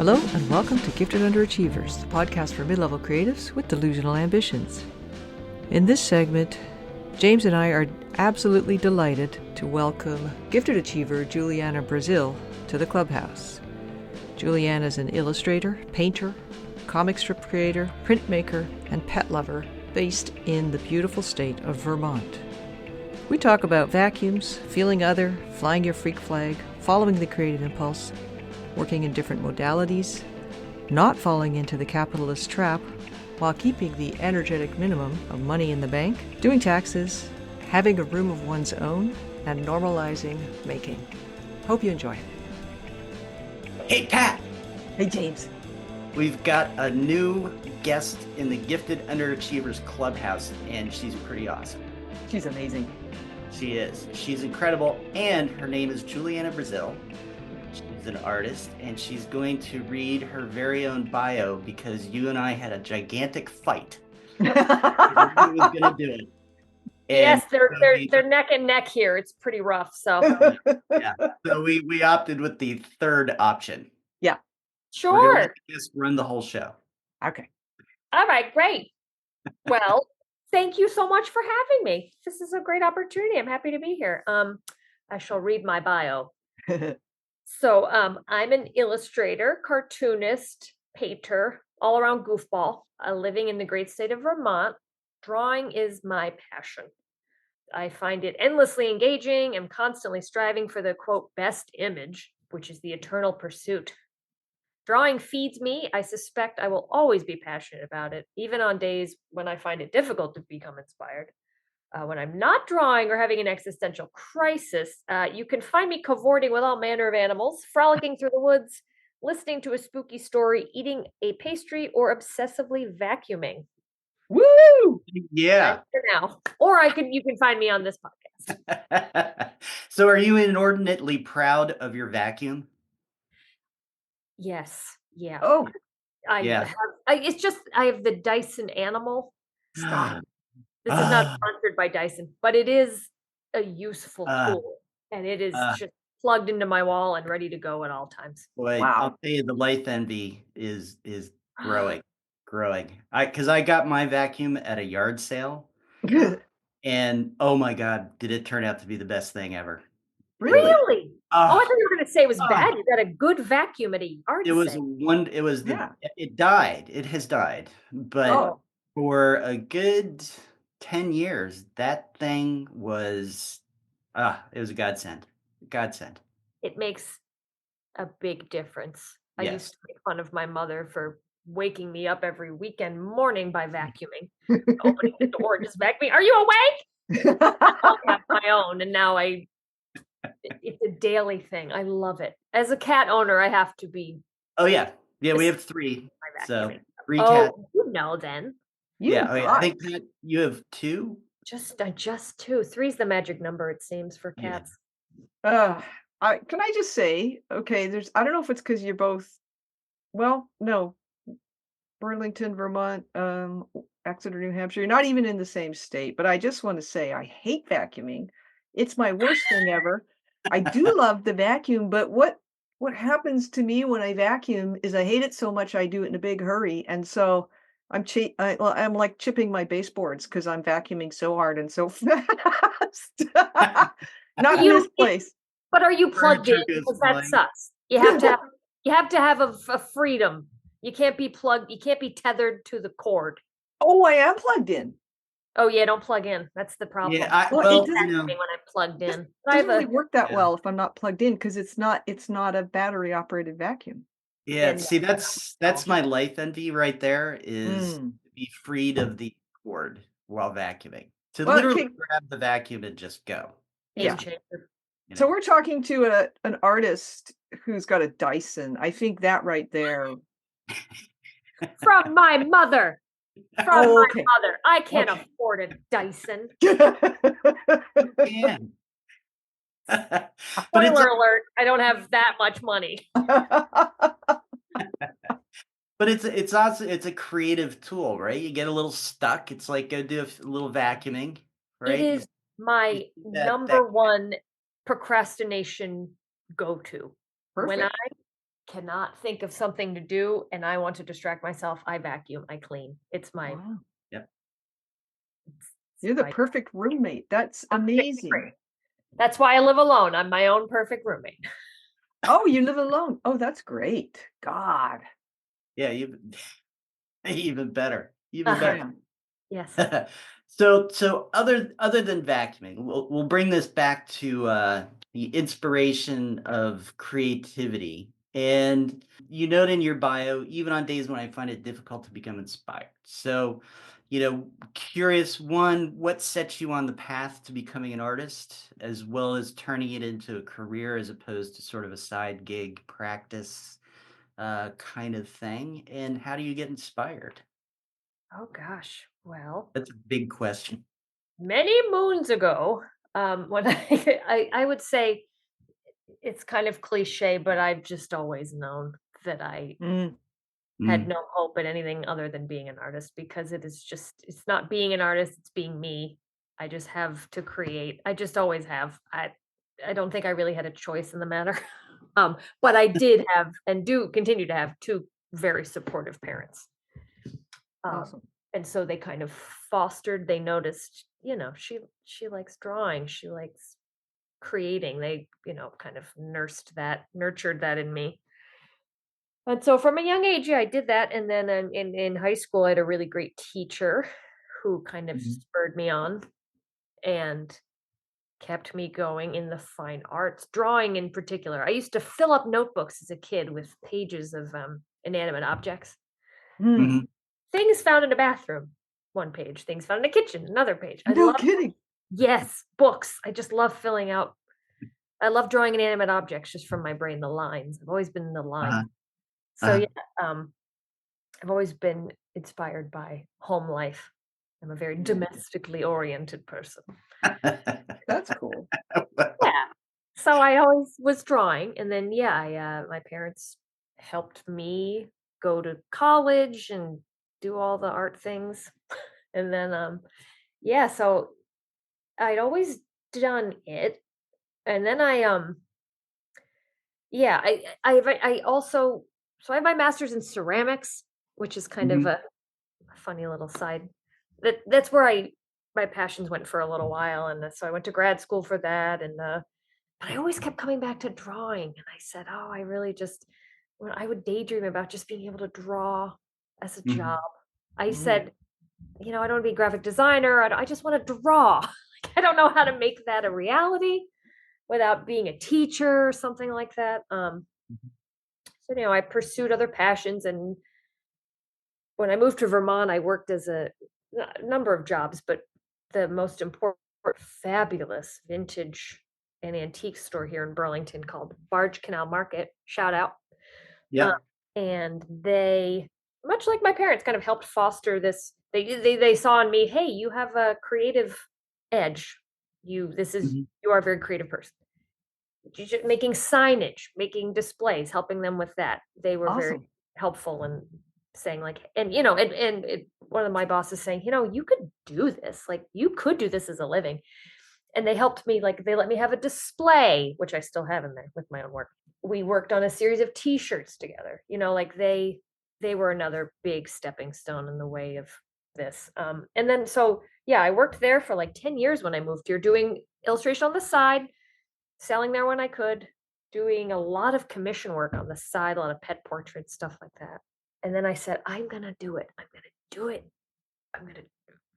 Hello and welcome to Gifted Underachievers, the podcast for mid-level creatives with delusional ambitions. In this segment, James and I are absolutely delighted to welcome gifted achiever Julianna Brazill to the clubhouse. Julianna is an illustrator, painter, comic strip creator, printmaker, and pet lover based in the beautiful state of Vermont. We talk about vacuums, feeling other, flying your freak flag, following the creative impulse, working in different modalities, not falling into the capitalist trap while keeping the energetic minimum of money in the bank, doing taxes, having a room of one's own, and normalizing making. Hope you enjoy it. Hey, Pat. Hey, James. We've got a new guest in the Gifted Underachievers Clubhouse, and she's pretty awesome. She's amazing. She is. She's incredible, and her name is Julianna Brazill. She's an artist, and she's going to read her very own bio because you and I had a gigantic fight. Who was going to do it? Yes, they're neck and neck here. It's pretty rough. So yeah. So we opted with the third option. Yeah. Sure. Just run the whole show. Okay. All right, great. Well, thank you so much for having me. This is a great opportunity. I'm happy to be here. I shall read my bio. So I'm an illustrator, cartoonist, painter, all-around goofball, living in the great state of Vermont. Drawing is my passion. I find it endlessly engaging. I'm constantly striving for the, quote, best image, which is the eternal pursuit. Drawing feeds me. I suspect I will always be passionate about it, even on days when I find it difficult to become inspired. When I'm not drawing or having an existential crisis, you can find me cavorting with all manner of animals, frolicking through the woods, listening to a spooky story, eating a pastry, or obsessively vacuuming. Woo! Yeah. For now, or you can find me on this podcast. So, are you inordinately proud of your vacuum? Yes. Yeah. Oh, It's just I have the Dyson Animal. Stop. This is not sponsored by Dyson, but it is a useful tool, and it is just plugged into my wall and ready to go at all times. Boy, wow. I'll tell you, the life envy is growing. Because I got my vacuum at a yard sale, and oh my God, did it turn out to be the best thing ever? Really? I thought you were going to say it was bad. You got a good vacuum at a yard sale. It died. It has died, but for a good 10 years, that thing was, it was a godsend. It makes a big difference. I used to make fun of my mother for waking me up every weekend morning by vacuuming, opening the door, just vacuuming. Are you awake? I have my own, and now it's a daily thing. I love it. As a cat owner, I have to be. Oh yeah. Yeah, we have 3. So 3 cats. You know then. I think Pat, you have 2? Just 2. 3's the magic number, it seems, for cats. Can I just say, okay, I don't know if it's because you're both, well, no, Burlington, Vermont, Exeter, New Hampshire. You're not even in the same state, but I just want to say I hate vacuuming. It's my worst thing ever. I do love the vacuum, but what happens to me when I vacuum is I hate it so much I do it in a big hurry, and so I'm like chipping my baseboards because I'm vacuuming so hard and so fast. Not in this place. But are you plugged in? Because that sucks. You have to have a freedom. You can't be plugged. You can't be tethered to the cord. Oh, I am plugged in. Oh yeah, don't plug in. That's the problem. Yeah, when I'm plugged in. It doesn't really work that well if I'm not plugged in because it's not a battery operated vacuum. Yeah, see, that's my life envy right there, is to be freed of the cord while vacuuming. To literally grab the vacuum and just go. Yeah. So we're talking to an artist who's got a Dyson. I think that right there. From my mother. Mother. I can't afford a Dyson. Spoiler alert, I don't have that much money. But it's also a creative tool, right? You get a little stuck. It's like go do a little vacuuming, right? It is my number one procrastination go-to. When I cannot think of something to do and I want to distract myself, I vacuum, I clean. It's my Wow. Yep. You're the my perfect roommate. That's I'm fixing amazing. great. That's why I live alone. I'm my own perfect roommate. Oh, you live alone. Oh, that's great. God. Yeah, even even better. Even Uh-huh. better. Yeah. Yes. So other than vacuuming, we'll bring this back to the inspiration of creativity. And you note in your bio, even on days when I find it difficult to become inspired. So, curious, one, what sets you on the path to becoming an artist, as well as turning it into a career as opposed to sort of a side gig practice kind of thing? And how do you get inspired? Oh gosh. Well, That's a big question. many moons ago, when I would say it's kind of cliche, but I've just always known that I Mm, had Mm. no hope at anything other than being an artist because it's not being an artist, it's being me. I just have to create. I just always have. I don't think I really had a choice in the matter. But I did have and do continue to have two very supportive parents. Um, awesome. and so they kind of fostered, they noticed, she likes drawing, she likes creating. They, kind of nurtured that in me. And so from a young age, yeah, I did that. And then in high school, I had a really great teacher who kind of Mhm. spurred me on and kept me going in the fine arts, drawing in particular. I used to fill up notebooks as a kid with pages of inanimate objects. Mm, Mhm. Things found in a bathroom, one page. Things found in a kitchen, another page. I no love, kidding. yes, books. I just love filling out. I love drawing inanimate objects just from my brain, the lines. I've always been in the line. Uh-huh. So Uh-huh. yeah, um, I've always been inspired by home life. I'm a very Yeah, domestically oriented person. that's cool. Well, Yeah. So I always was drawing, and then yeah, my parents helped me go to college and do all the art things, and then yeah, so I'd always done it, and then yeah, I also so I have my master's in ceramics, which is kind of mhm, a funny little side. That's where I my passions went for a little while, and so I went to grad school for that, and but I always kept coming back to drawing, and I said, "Oh, I really just." When I would daydream about just being able to draw as a job. mhm, I Mm, said, I don't want to be a graphic designer. I just want to draw. Like, I don't know how to make that a reality without being a teacher or something like that. mhm. So I pursued other passions, and when I moved to Vermont, I worked as a number of jobs, but the most important, fabulous vintage and antique store here in Burlington called Barge Canal Market. Shout out. Uh, Yep. and they, much like my parents, kind of helped foster this. They saw in me, hey, you have a creative edge. Mhm. You are a very creative person. Making signage, making displays, helping them with that. They were very awesome. helpful and saying like, one of my bosses saying, you could do this, like you could do this as a living. And they helped me, like they let me have a display, which I still have in there with my own work. We worked on a series of t-shirts together, like they were another big stepping stone in the way of this. And then so yeah, I worked there for like 10 years when I moved here, doing illustration on the side, selling there when I could, doing a lot of commission work on the side, a lot of pet portraits, stuff like that. And then I said, I'm gonna do it. I'm gonna do it. I'm gonna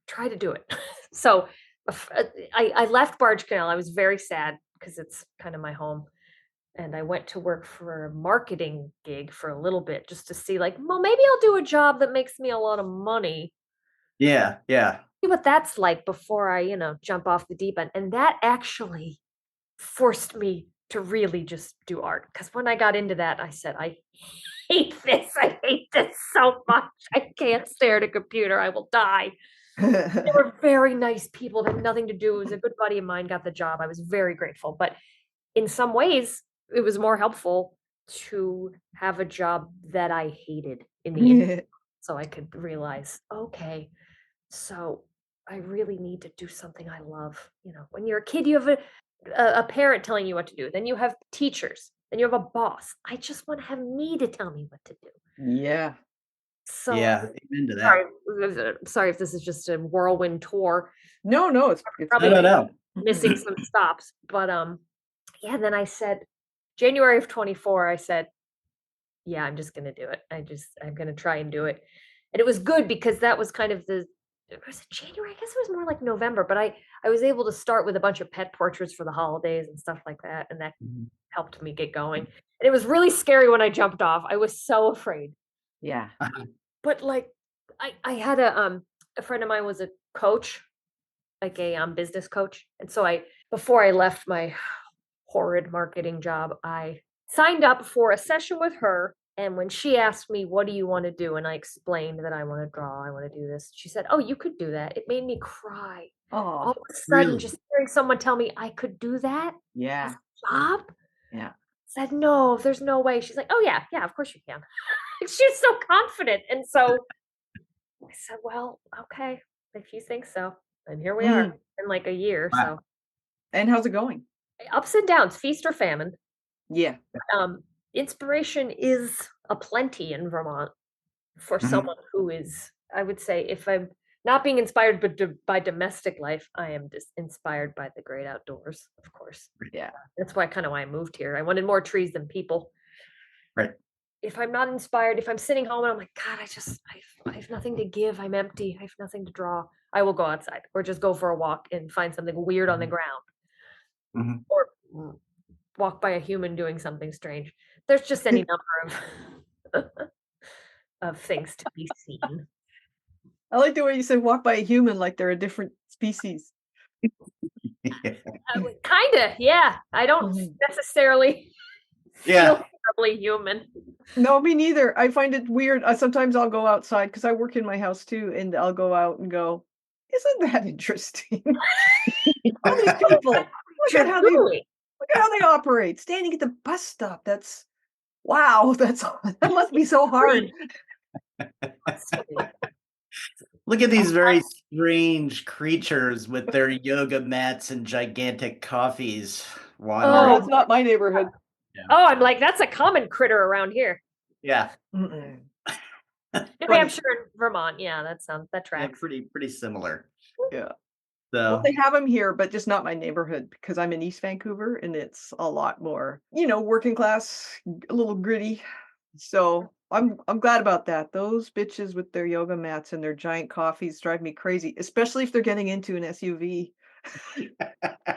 try to do it. So I left Barge Canal. I was very sad because it's kind of my home. And I went to work for a marketing gig for a little bit just to see, like, well, maybe I'll do a job that makes me a lot of money. Yeah, yeah. See what that's like before I, jump off the deep end. And that actually forced me to really just do art. Because when I got into that, I said, I hate this. I hate this so much. I can't stare at a computer. I will die. They were very nice people. It had nothing to do. It was a good buddy of mine got the job. I was very grateful. But in some ways, it was more helpful to have a job that I hated in the end. So I could realize, okay, so I really need to do something I love. When you're a kid, you have a parent telling you what to do. Then you have teachers. and you have a boss. I just want to have me to tell me what to do. Yeah. So Yeah, amen to sorry, that. sorry if this is just a whirlwind tour. No, it's No, Probably no, no. missing some stops, but yeah. Then I said, January of 24. I said, yeah, I'm just gonna do it. I'm gonna try and do it, and it was good because that was kind of was it January? I guess it was more like November, but I was able to start with a bunch of pet portraits for the holidays and stuff like that, and that Mhm. helped me get going. And it was really scary when I jumped off. I was so afraid. Yeah. But like I had a friend of mine was a coach, like a business coach. And so before I left my horrid marketing job, I signed up for a session with her. And when she asked me, what do you want to do? And I explained that I want to draw, I want to do this. She said, oh, you could do that. It made me cry. All Oh, of a sudden, Really? just hearing someone tell me I could do that as yeah. a job. Yeah. Said, no, there's no way. She's like, oh yeah, of course you can. She was so confident. And so I said, well, okay, if you think so. And here we are in like a year. Wow. And how's it going? So ups and downs, feast or famine. Yeah. Inspiration is aplenty in Vermont for Mhm. someone who is, I would say, if I'm not being inspired by domestic life, I am just inspired by the great outdoors, of course. Yeah. That's why I moved here. I wanted more trees than people. Right. If I'm not inspired, if I'm sitting home and I'm like, God, I have nothing to give. I'm empty. I have nothing to draw. I will go outside or just go for a walk and find something weird on the ground Mhm. or walk by a human doing something strange. There's just any number of of things to be seen. I like the way you said walk by a human like they're a different species. Kinda, yeah. I don't Mhm. necessarily Yeah. feel terribly human. No, me neither. I find it weird. Sometimes I'll go outside because I work in my house too, and I'll go out and go, isn't that interesting? All these people. You're doing. Look at how they operate. Standing at the bus stop. That's wow. That must be so hard. Look at these very strange creatures with their yoga mats and gigantic coffees Oh, wandering. it's not my neighborhood. Oh, I'm like, that's a common critter around here. Yeah. Mm-mm. New Funny. Hampshire and Vermont. Yeah, that Yeah, tracks. pretty similar. Yeah. Well, So they have them here, but just not my neighborhood because I'm in East Vancouver and it's a lot more, working class, a little gritty. So I'm glad about that. Those bitches with their yoga mats and their giant coffees drive me crazy, especially if they're getting into an SUV.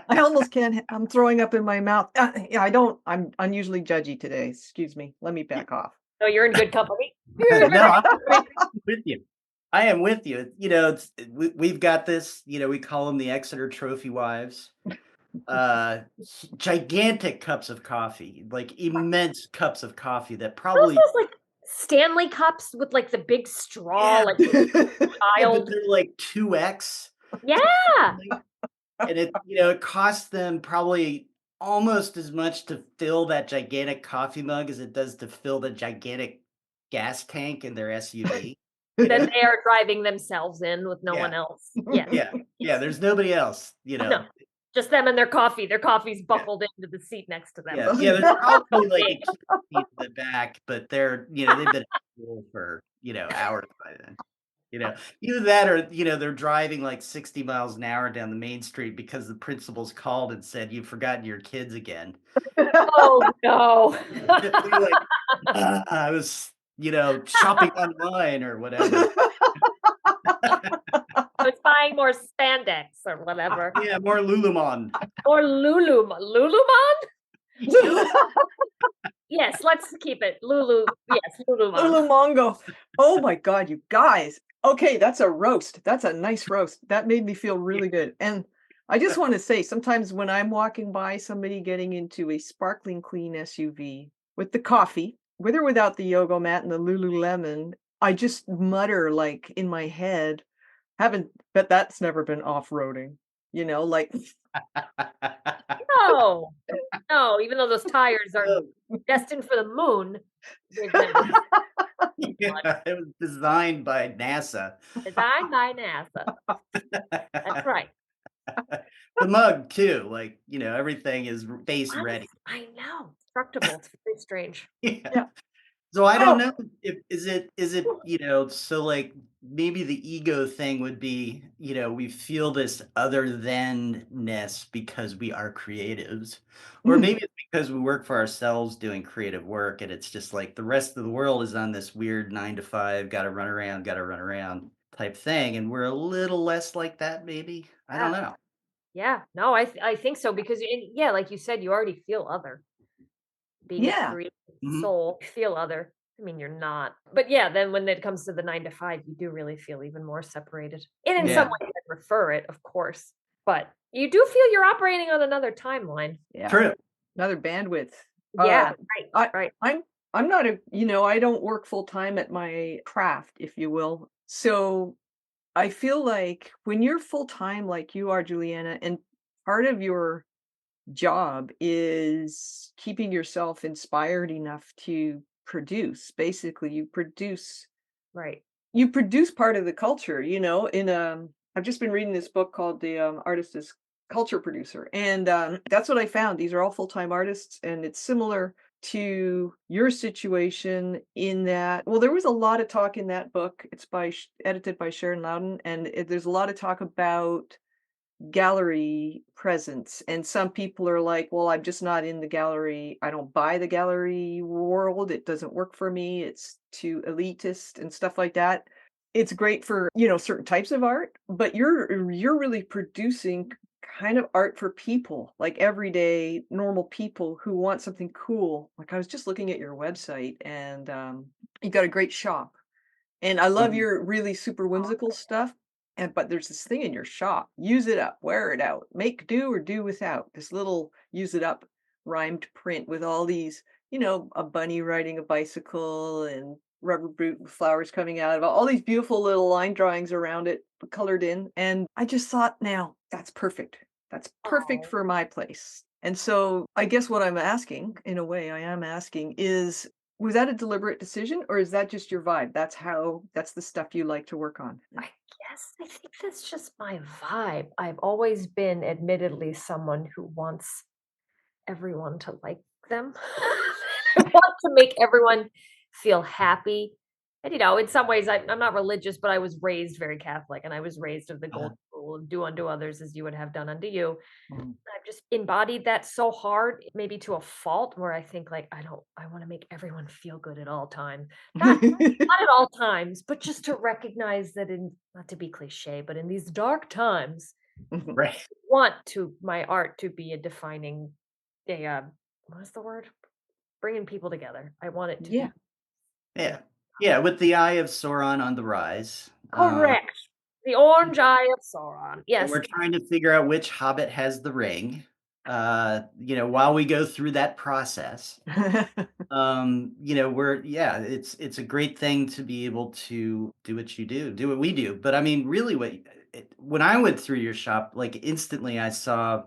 I almost can't. I'm throwing up in my mouth. Yeah, I don't. I'm unusually judgy today. Excuse me. Let me back off. Oh, you're in good company. no, I'm with you. I am with you. We've got this. We call them the Exeter Trophy Wives. Gigantic cups of coffee, like immense cups of coffee that Those probably like Stanley cups with like the big straw, Yeah. like yeah, but child. they're like 2x. Yeah. And it costs them probably almost as much to fill that gigantic coffee mug as it does to fill the gigantic gas tank in their SUV. That they are driving themselves in with no one else. Yeah. Yeah, there's nobody else, No, just them and their coffee. Their coffee's buckled into the seat next to them. Yeah, there's probably like a kid seat in the back, but they've been at school for, hours by then. Either that or, they're driving like 60 miles an hour down the main street because the principal's called and said, "You've forgotten your kids again." Oh, no. They're like, I was, shopping online or whatever. I was buying more spandex or whatever. Yeah, more Lululemon. Or Lululemon? Yes, let's keep it. Yes, Lululemon. Lulumongo. Oh my God, you guys. Okay, that's a roast. That's a nice roast. That made me feel really good. And I just want to say, sometimes when I'm walking by somebody getting into a sparkling clean SUV with the coffee, with or without the yoga mat and the Lululemon, I just mutter like in my head, but that's never been off-roading, like No, even though those tires are destined for the moon. Yeah, it was designed by NASA. Designed by NASA. That's right. The mug too, everything is face ready. I know. indestructible. It's very strange. Yeah. Yeah. So I don't Oh, know if is it, so like maybe the ego thing would be, we feel this other than-ness because we are creatives. Or mm, maybe it's because we work for ourselves doing creative work and it's just like the rest of the world is on this weird 9 to 5, gotta run around type thing. And we're a little less like that, maybe. I Yeah. don't know. Yeah. No, I think so because yeah, like you said, you already feel other. Being a yeah. creative Mhm. soul, you feel other. I mean, you're not. But yeah, then when it comes to the 9 to 5, you do really feel even more separated. And in some Yeah. Mm, ways, I prefer it, of course. But you do feel you're operating on another timeline. yeah. True. Another bandwidth. Uh, Yeah, right, I, right. I'm, I'm not I don't work full time at my craft, if you will. So I feel like when you're full time, like you are, Juliana, and part of your job is keeping yourself inspired enough to produce. Basically, Right. you produce part of the culture, in I've just been reading this book called The Artist is Culture Producer. And that's what I found. These are all full-time artists, and it's similar to your situation in that, well, there was a lot of talk in that book. It's edited by Sharon Loudon, and there's a lot of talk about gallery presence, and some people are like, well, I'm just not in the gallery, I don't buy the gallery world, it doesn't work for me, it's too elitist and stuff like that. It's great for, certain types of art, but you're really producing kind of art for people, like everyday normal people who want something cool. Like, I was just looking at your website, and you got a great shop, and I love Mhm. your really super whimsical stuff. And but there's this thing in your shop. Use it up, wear it out, make do or do without. This little use it up rhymed print with all these, a bunny riding a bicycle and rubber boot with flowers coming out of it, all these beautiful little line drawings around it, colored in. And I just thought, now that's perfect. That's perfect Oh, for my place. And so I guess what I'm asking, in a way, I am asking is, was that a deliberate decision, or is that just your vibe? That's the stuff you like to work on? I guess I think that's just my vibe. I've always been, admittedly, someone who wants everyone to like them. I want to make everyone feel happy. And, in some ways, I'm not religious, but I was raised very Catholic, and I was raised of the Uh-huh. golden rule of do unto others as you would have done unto you. Mm. I've just embodied that so hard, maybe to a fault, where I think like I want to make everyone feel good at all times. Not at all times, but just to recognize that, in not to be cliche, but in these dark times, Right. want to my art to be a defining what's the word? Bringing people together. I want it to Yeah. be Yeah. Yeah, with the Eye of Sauron on the rise. correct. The orange eye of Sauron. And Yes. we're trying to figure out which hobbit has the ring, while we go through that process. It's a great thing to be able to do what you do what we do. But I mean, really, when I went through your shop, like instantly I saw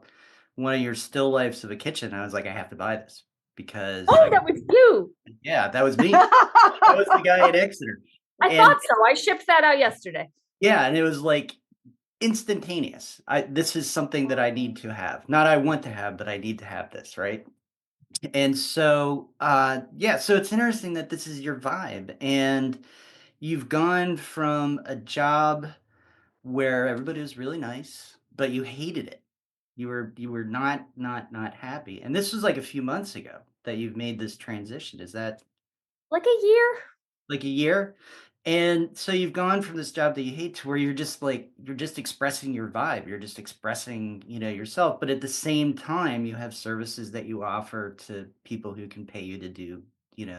one of your still lifes of a kitchen. I was like, I have to buy this because Oh, that was you. yeah, that was me. That was the guy at Exeter. I And thought so. I shipped that out yesterday. yeah, and it was like instantaneous. This is something that I need to have. Not I want to have, but I need to have this, right? And so, yeah, so it's interesting that this is your vibe, and you've gone from a job where everybody was really nice, but you hated it. You were not happy. And this was like a few months ago that you've made this transition. Is that Like a year. like a year? And so you've gone from this job that you hate to where you're just expressing your vibe. You're just expressing, yourself. But at the same time, you have services that you offer to people who can pay you to do,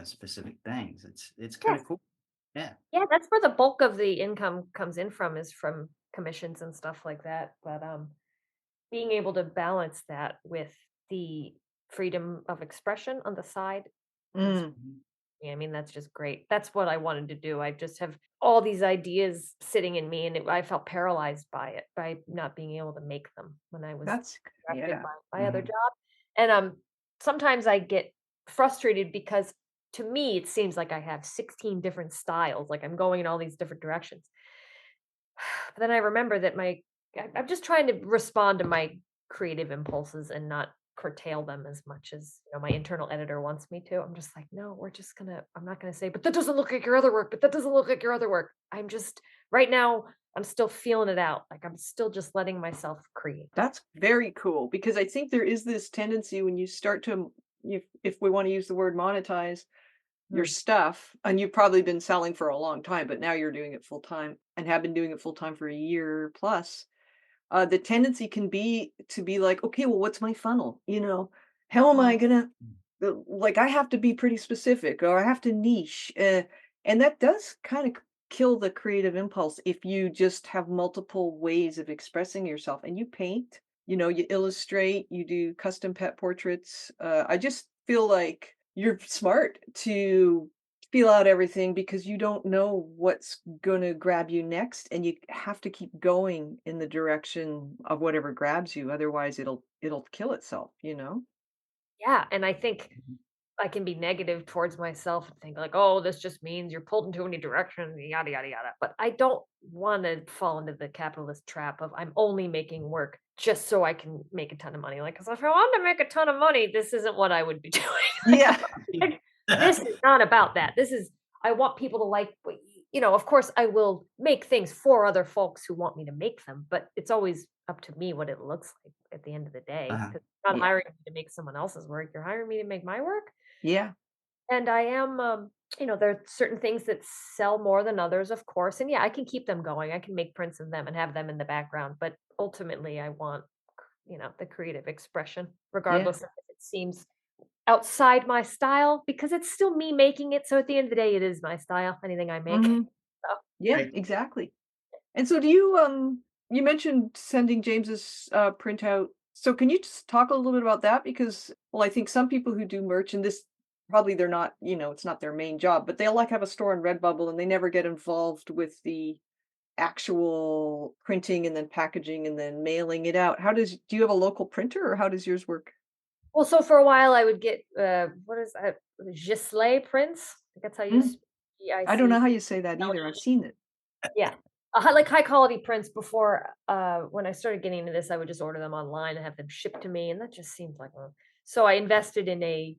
specific things. It's kind Yes. of cool. Yeah. Yeah, that's where the bulk of the income comes in from, is from commissions and stuff like that. But being able to balance that with the freedom of expression on the side, that's Mm, Mhm. I mean, that's just great. That's what I wanted to do. I just have all these ideas sitting in me, and I felt paralyzed by it, by not being able to make them when I was distracted yeah. by my other Mhm. job. And sometimes I get frustrated because to me it seems like I have 16 different styles, like I'm going in all these different directions. But then I remember that I'm just trying to respond to my creative impulses and not curtail them as much as, my internal editor wants me to. I'm just like, no, I'm not gonna say, but that doesn't look like your other work, but that doesn't look like your other work. I'm just right now, I'm still feeling it out. Like I'm still just letting myself create. That's very cool because I think there is this tendency when you start to, if we want to use the word monetize your Mm. stuff, and you've probably been selling for a long time, but now you're doing it full time and have been doing it full time for a year plus. The tendency can be to be like, okay, well, what's my funnel? How am Oh, I gonna like? I have to be pretty specific, or I have to niche, and that does kind of kill the creative impulse if you just have multiple ways of expressing yourself. And you paint, you illustrate, you do custom pet portraits. I just feel like you're smart to feel out everything because you don't know what's gonna grab you next, and you have to keep going in the direction of whatever grabs you, otherwise it'll kill itself. yeah. And I think Mhm. I can be negative towards myself and think like, oh, this just means you're pulled in too many directions, yada yada yada. But I don't want to fall into the capitalist trap of I'm only making work just so I can make a ton of money. Like, because if I wanted to make a ton of money, this isn't what I would be doing. Yeah. Like, this is not about that. This is I want people to like. Of course, I will make things for other folks who want me to make them, but it's always up to me what it looks like at the end of the day. Uh-huh. Because you're not Yeah. hiring me to make someone else's work. You're hiring me to make my work. Yeah. And I am, there are certain things that sell more than others, of course. And yeah, I can keep them going. I can make prints of them and have them in the background. But ultimately, I want, the creative expression, Yeah. regardless of if it seems outside my style, because it's still me making it. So at the end of the day, it is my style, anything I make. Mhm. So, Yeah, Right. exactly. And so do you mentioned sending James's, printout. So can you just talk a little bit about that? Because, well, I think some people who do merch, and this probably they're not, it's not their main job, but they'll like have a store in Redbubble and they never get involved with the actual printing and then packaging and then mailing it out. Do you have a local printer or how does yours work? well, so for a while, I would get, what is that? Gisley prints. I think that's how you Mm, I don't know how GIC. you say that either. I've seen it. Yeah. Like high quality prints before, when I started getting into this, I would just order them online and have them shipped to me, and that just seemed like, so I invested in a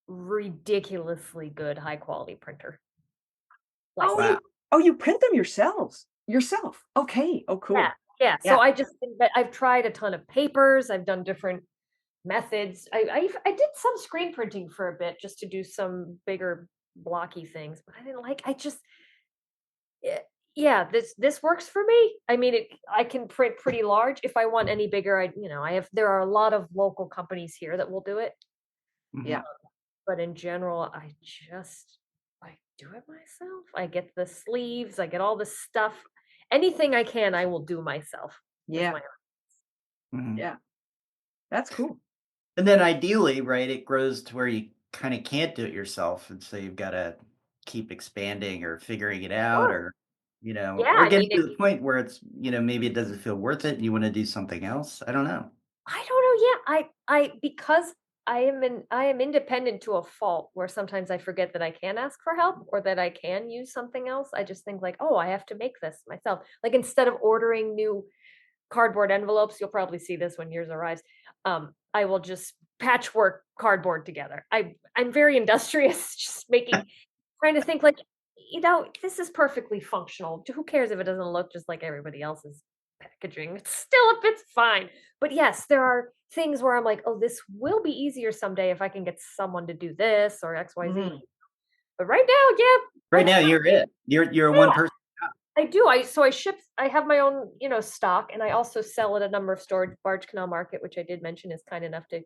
ridiculously good high quality printer. Like, Oh, Wow. you print them yourselves? Yourself. Okay. Oh, yeah, cool. yeah. So Yeah. I've tried a ton of papers. I've done different methods. I did some screen printing for a bit just to do some bigger blocky things, but I didn't like. Eh, yeah, this works for me. I mean, I can print pretty large. If I want any bigger, there are a lot of local companies here that will do it. Mhm. Yeah. But in general, I do it myself. I get the sleeves, I get all the stuff. Anything I can, I will do myself with Yeah. my Mhm. Yeah. That's cool. And then ideally, right, it grows to where you kind of can't do it yourself. And so you've got to keep expanding or figuring it out own. or, Yeah, or I getting mean, to the point where it's, maybe it doesn't feel worth it and you want to do something else. I don't know. I don't know. Yeah, because I am independent to a fault where sometimes I forget that I can ask for help or that I can use something else. I just think like, oh, I have to make this myself. Like instead of ordering new cardboard envelopes, you'll probably see this when yours arrives. I will just patchwork cardboard together. I'm very industrious, just trying to think like, this is perfectly functional. Who cares if it doesn't look just like everybody else's packaging? It's still if it's fine. But yes, there are things where I'm like, oh, this will be easier someday if I can get someone to do this or XYZ. Mhm. But right now, yeah, Right let's now, you're it. You're a one person. I do. I have my own, stock, and I also sell at a number of stores. Barge Canal Market, which I did mention, is kind enough to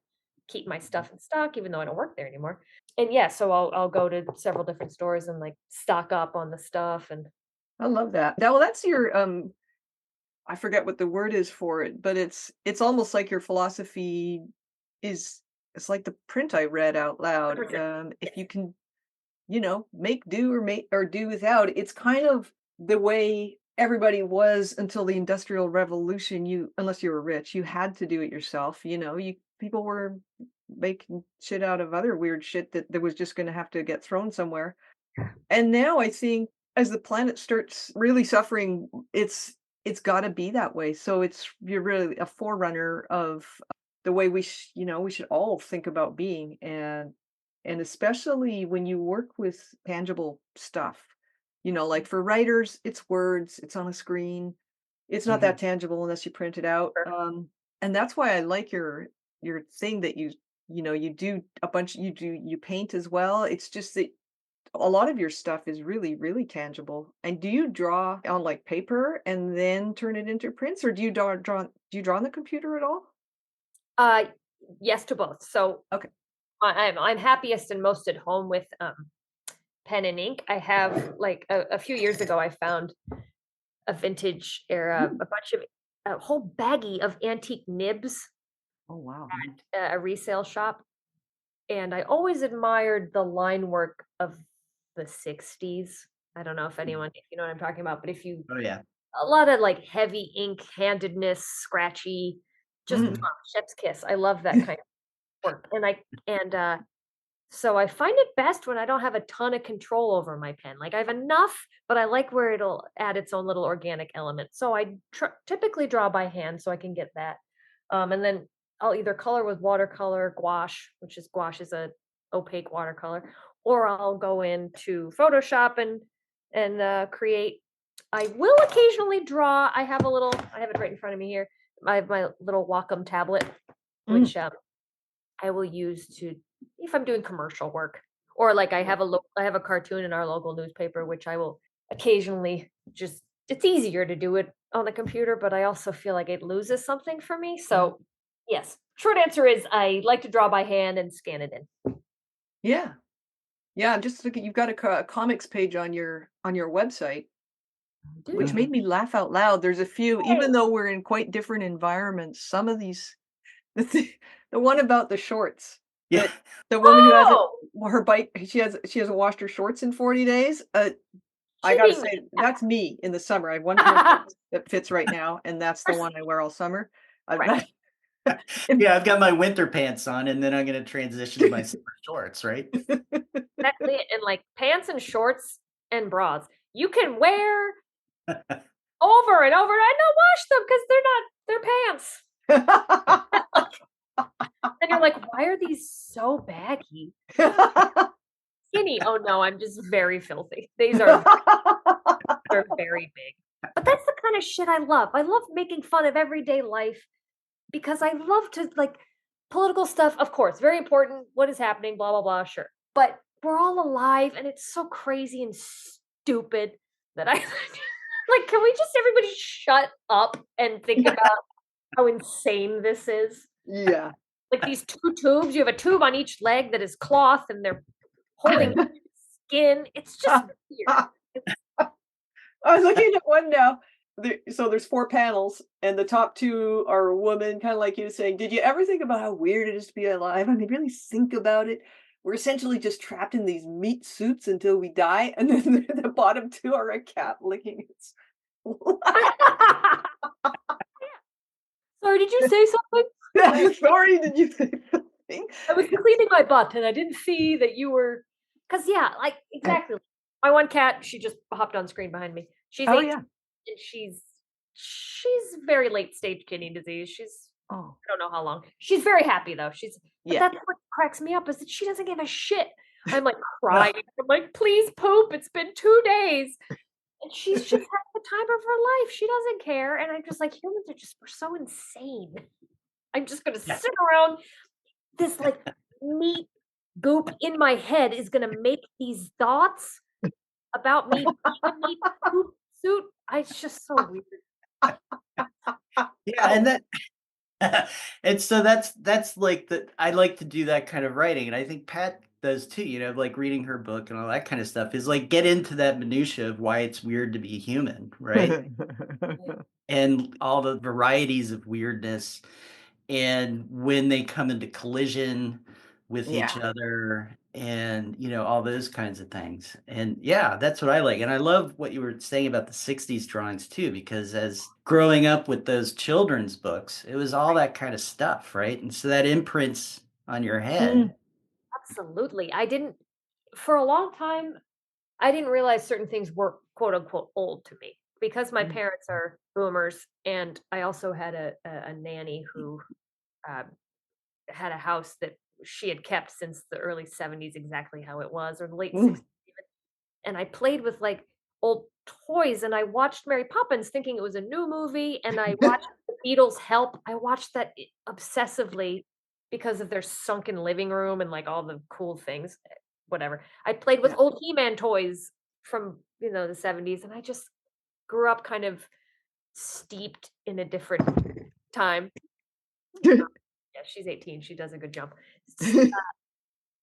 keep my stuff in stock, even though I don't work there anymore. And yeah, so I'll go to several different stores and like stock up on the stuff. And I love that. Well, that's your, I forget what the word is for it, but it's almost like your philosophy is it's like the print I read out loud. 100%. If Yes. you can, make do or do without, it's kind of the way everybody was until the Industrial Revolution. Unless you were rich, you had to do it yourself. People were making shit out of other weird shit that was just going to have to get thrown somewhere. And now I think as the planet starts really suffering, it's gotta be that way. So you're really a forerunner of the way we we should all think about being, and especially when you work with tangible stuff. Like for writers, it's words, it's on a screen. It's not Mhm. that tangible unless you print it out. Sure. And that's why I like your thing that you do a bunch you paint as well. It's just that a lot of your stuff is really, really tangible. And do you draw on like paper and then turn it into prints, or do you draw on the computer at all? Uh, yes to both. So Okay. I'm happiest and most at home with pen and ink. I have like a few years ago, I found a vintage era, Ooh. a bunch of a whole baggie of antique nibs Oh wow. at a resale shop, and I always admired the line work of the '60s. I don't know if you know what I'm talking about, but if you Oh yeah. a lot of like heavy ink handedness, scratchy, just Mm. mwah, chef's kiss. I love that kind of work, and so I find it best when I don't have a ton of control over my pen. Like I have enough, but I like where it'll add its own little organic element. So I typically draw by hand so I can get that. And then I'll either color with watercolor, gouache is a opaque watercolor, or I'll go into Photoshop and create. I will occasionally draw. I have it right in front of me here. I have my little Wacom tablet, Mm. which I will use to if I'm doing commercial work, or like I have a cartoon in our local newspaper, which I will occasionally just it's easier to do it on the computer, but I also feel like it loses something for me. Mhm. So yes, short answer is I like to draw by hand and scan it in. Yeah. Yeah, just look at you've got a comics page on your website, I which do. made Mhm. me laugh out loud. There's a few, Hey. even though we're in quite different environments, some of these the one about the shorts, Yeah. that the woman who hasn't Oh, her bike she hasn't washed her shorts in 40 days. I gotta kidding me. say, that's me in the summer. I have one pair of shorts that fits right now, and that's the Pers- one I wear all summer. Correct. That Yeah, I've got my winter pants on, and then I'm gonna transition to my summer shorts, right? Exactly. And like pants and shorts and bras. You can wear over and over and not wash them because they're pants. And you're like, "Why are these so baggy? Skinny." Oh, no, I'm just very filthy. They're very big. But that's the kind of shit I love. I love making fun of everyday life because I love to, like political stuff, of course, very important, what is happening, blah, blah, blah, sure. But we're all alive, and it's so crazy and stupid that I like, can we just everybody shut up and think about how insane this is? Yeah. Like these 2 tubes, you have a tube on each leg that is cloth and they're holding skin. It's just weird. I was looking at one now. So there's 4 panels, and the top 2 are a woman, kinda like you saying, "Did you ever think about how weird it is to be alive? I mean, really think about it. We're essentially just trapped in these meat suits until we die." And then the bottom 2 are a cat licking its Sorry, did you say something? Sorry, did you say something? I was cleaning my butt and I didn't see that you were. Cause yeah, like exactly. My one cat, she just hopped on screen behind me. She's Oh, 18 yeah. and she's very late stage kidney disease. Oh, I don't know how long. She's very happy though. But yeah. that's what cracks me up is that she doesn't give a shit. I'm like crying. I'm like, please poop. It's been 2 days. And she's just having the time of her life. She doesn't care. And I'm just like, humans we're so insane. I'm just gonna Yeah. sit around this like meat goop in my head is gonna make these thoughts about me being a meat goop suit. It's just so weird. Yeah, and and so that's like I like to do that kind of writing, and I think Pat does too, like reading her book and all that kind of stuff is like get into that minutia of why it's weird to be human, right? And all the varieties of weirdness and when they come into collision with each Yeah. other and all those kinds of things. And yeah, that's what I like. And I love what you were saying about the 60s drawings too, because as growing up with those children's books, it was all that kind of stuff, right? And so that imprints on your Mm, head. Absolutely. I didn't for a long time, I didn't realize certain things were quote unquote old to me because my mm, parents are boomers and I also had a nanny who had a house that she had kept since the early 70s, exactly how it was, or the late Mm. 60s even. And I played with like old toys, and I watched Mary Poppins thinking it was a new movie, and I watched the Beatles Help. I watched that obsessively because of their sunken living room and like all the cool things. Whatever. I played with Yeah. old He-Man toys from, the 70s, and I just grew up kind of steeped in a different time. Yeah, she's 18. She does a good job.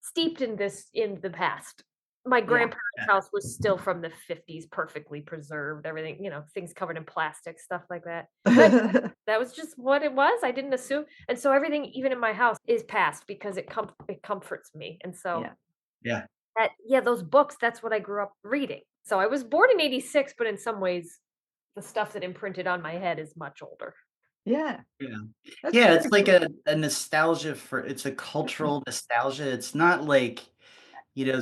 Steeped in the past. My Yeah. grandparents' Yeah. house was still from the 50s, perfectly preserved, everything, things covered in plastic, stuff like that. But that was just what it was. I didn't assume. And so everything, even in my house, is past because it comforts me. And so Yeah. Yeah. those books, that's what I grew up reading. So I was born in 86, but in some ways, the stuff that imprinted on my head is much older. Yeah. Yeah. That's Yeah, very it's like cool. a nostalgia it's a cultural nostalgia. It's not like,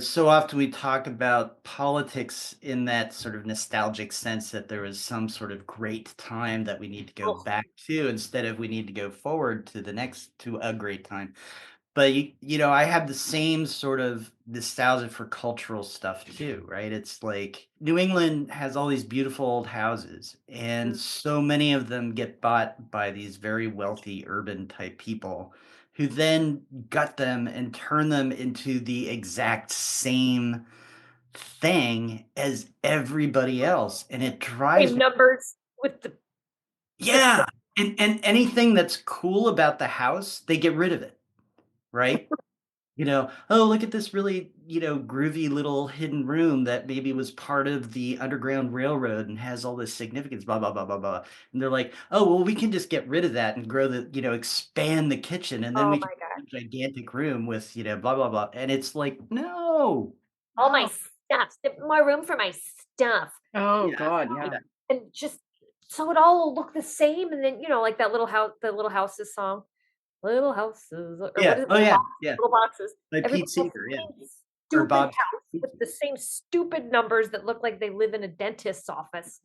so often we talk about politics in that sort of nostalgic sense that there was some sort of great time that we need to go Oh, back to instead of we need to go forward to a great time. But I have the same sort of nostalgia for cultural stuff too, right? It's like New England has all these beautiful old houses, and mm. so many of them get bought by these very wealthy urban type people who then gut them and turn them into the exact same thing as everybody else. And it drives Same me. numbers with the Yeah. And anything that's cool about the house, they get rid of it, right? Oh, look at this really, groovy little hidden room that maybe was part of the Underground Railroad and has all this significance, blah, blah, blah, blah, blah. And they're like, oh, well, we can just get rid of that and expand the kitchen. And then Oh we can my god. have a gigantic room with, blah, blah, blah. And it's like, no, All my no. stuff, more room for my stuff. Oh Yeah. God, yeah. Yeah. And just so it all will look the same. And then, like that little house, the Little Houses song, Little Houses, or what Yeah. is it? Oh, yeah. Yeah. Little boxes. By Everybody Pete has Seeger. the Yeah. same Or stupid Bob. house with the same stupid numbers that look like they live in a dentist's office.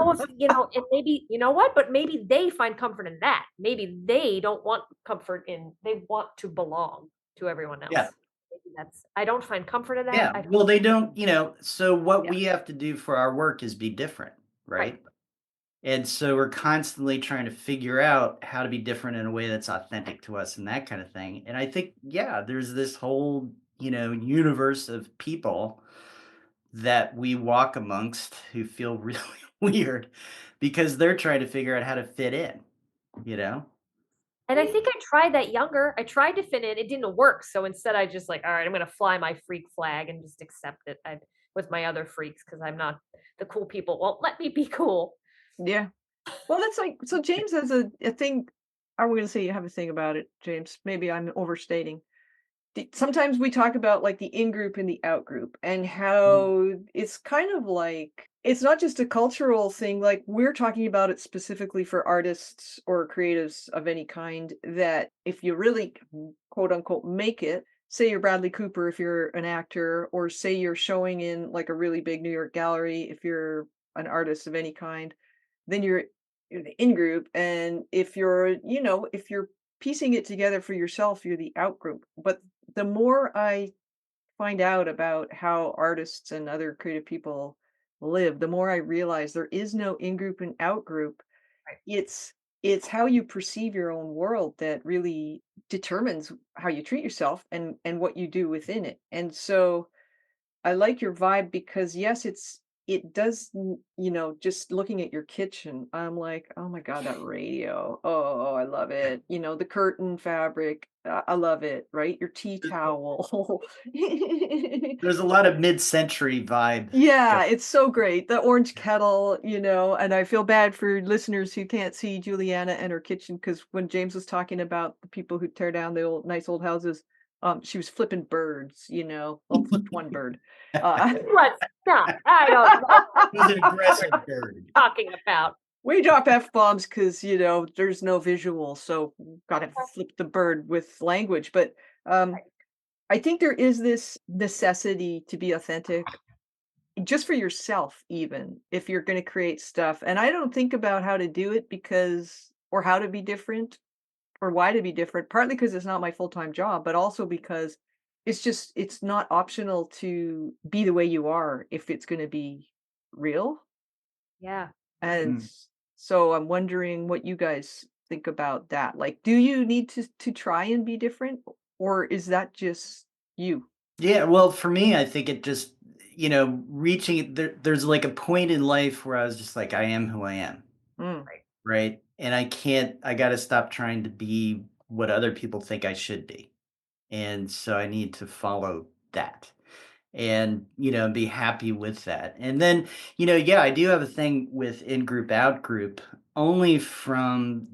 Oh, and maybe, you know what? But maybe they find comfort in that. Maybe they don't want comfort they want to belong to everyone else. Yeah. Maybe I don't find comfort in that. Yeah. Well, they don't, so what Yeah. we have to do for our work is be different, Right. right? And so we're constantly trying to figure out how to be different in a way that's authentic to us and that kind of thing. And I think, yeah, there's this whole, universe of people that we walk amongst who feel really weird because they're trying to figure out how to fit in, you know? And I think I tried that younger. I tried to fit in. It didn't work. So instead, I just like, all right, I'm going to fly my freak flag and just accept it with my other freaks because I'm not the cool people. Won't let me be cool. Yeah. Well, that's like so. James has a thing. I'm going to say you have a thing about it, James. Maybe I'm overstating. Sometimes we talk about like the in group and the out group and Mhm. how it's kind of like it's not just a cultural thing, like we're talking about it specifically for artists or creatives of any kind, that if you really quote unquote make it, say you're Bradley Cooper if you're an actor, or say you're showing in like a really big New York gallery if you're an artist of any kind, then you're the in group. And if you're piecing it together for yourself, you're the out group. But the more I find out about how artists and other creative people live, the more I realize there is no in group and out group. Right. It's how you perceive your own world that really determines how you treat yourself and what you do within it. And so I like your vibe because yes, it does, just looking at your kitchen, I'm like, oh my God, that radio. Oh, I love it. The curtain fabric. I love it, right? Your tea towel. There's a lot of mid-century vibe. Yeah, it's so great. The orange kettle, and I feel bad for listeners who can't see Juliana and her kitchen because when James was talking about the people who tear down the nice old houses, she was flipping birds, well, flipped one bird. Let's stop. I don't know It was an what aggressive we're bird. talking about. We drop F-bombs because, there's no visual, so gotta flip the bird with language. But I think there is this necessity to be authentic just for yourself, even if you're going to create stuff. And I don't think about how to do it or how to be different or why to be different, partly because it's not my full-time job, but also because it's not optional to be the way you are if it's gonna be real. Yeah. And Mm. so I'm wondering what you guys think about that. Like, do you need to try and be different, or is that just you? Yeah, well, for me, I think it just, reaching there's like a point in life where I was just like, I am who I am, Mm, Right. right? And I got to stop trying to be what other people think I should be. And so I need to follow that and, be happy with that. And then, yeah, I do have a thing with in group, out group, only from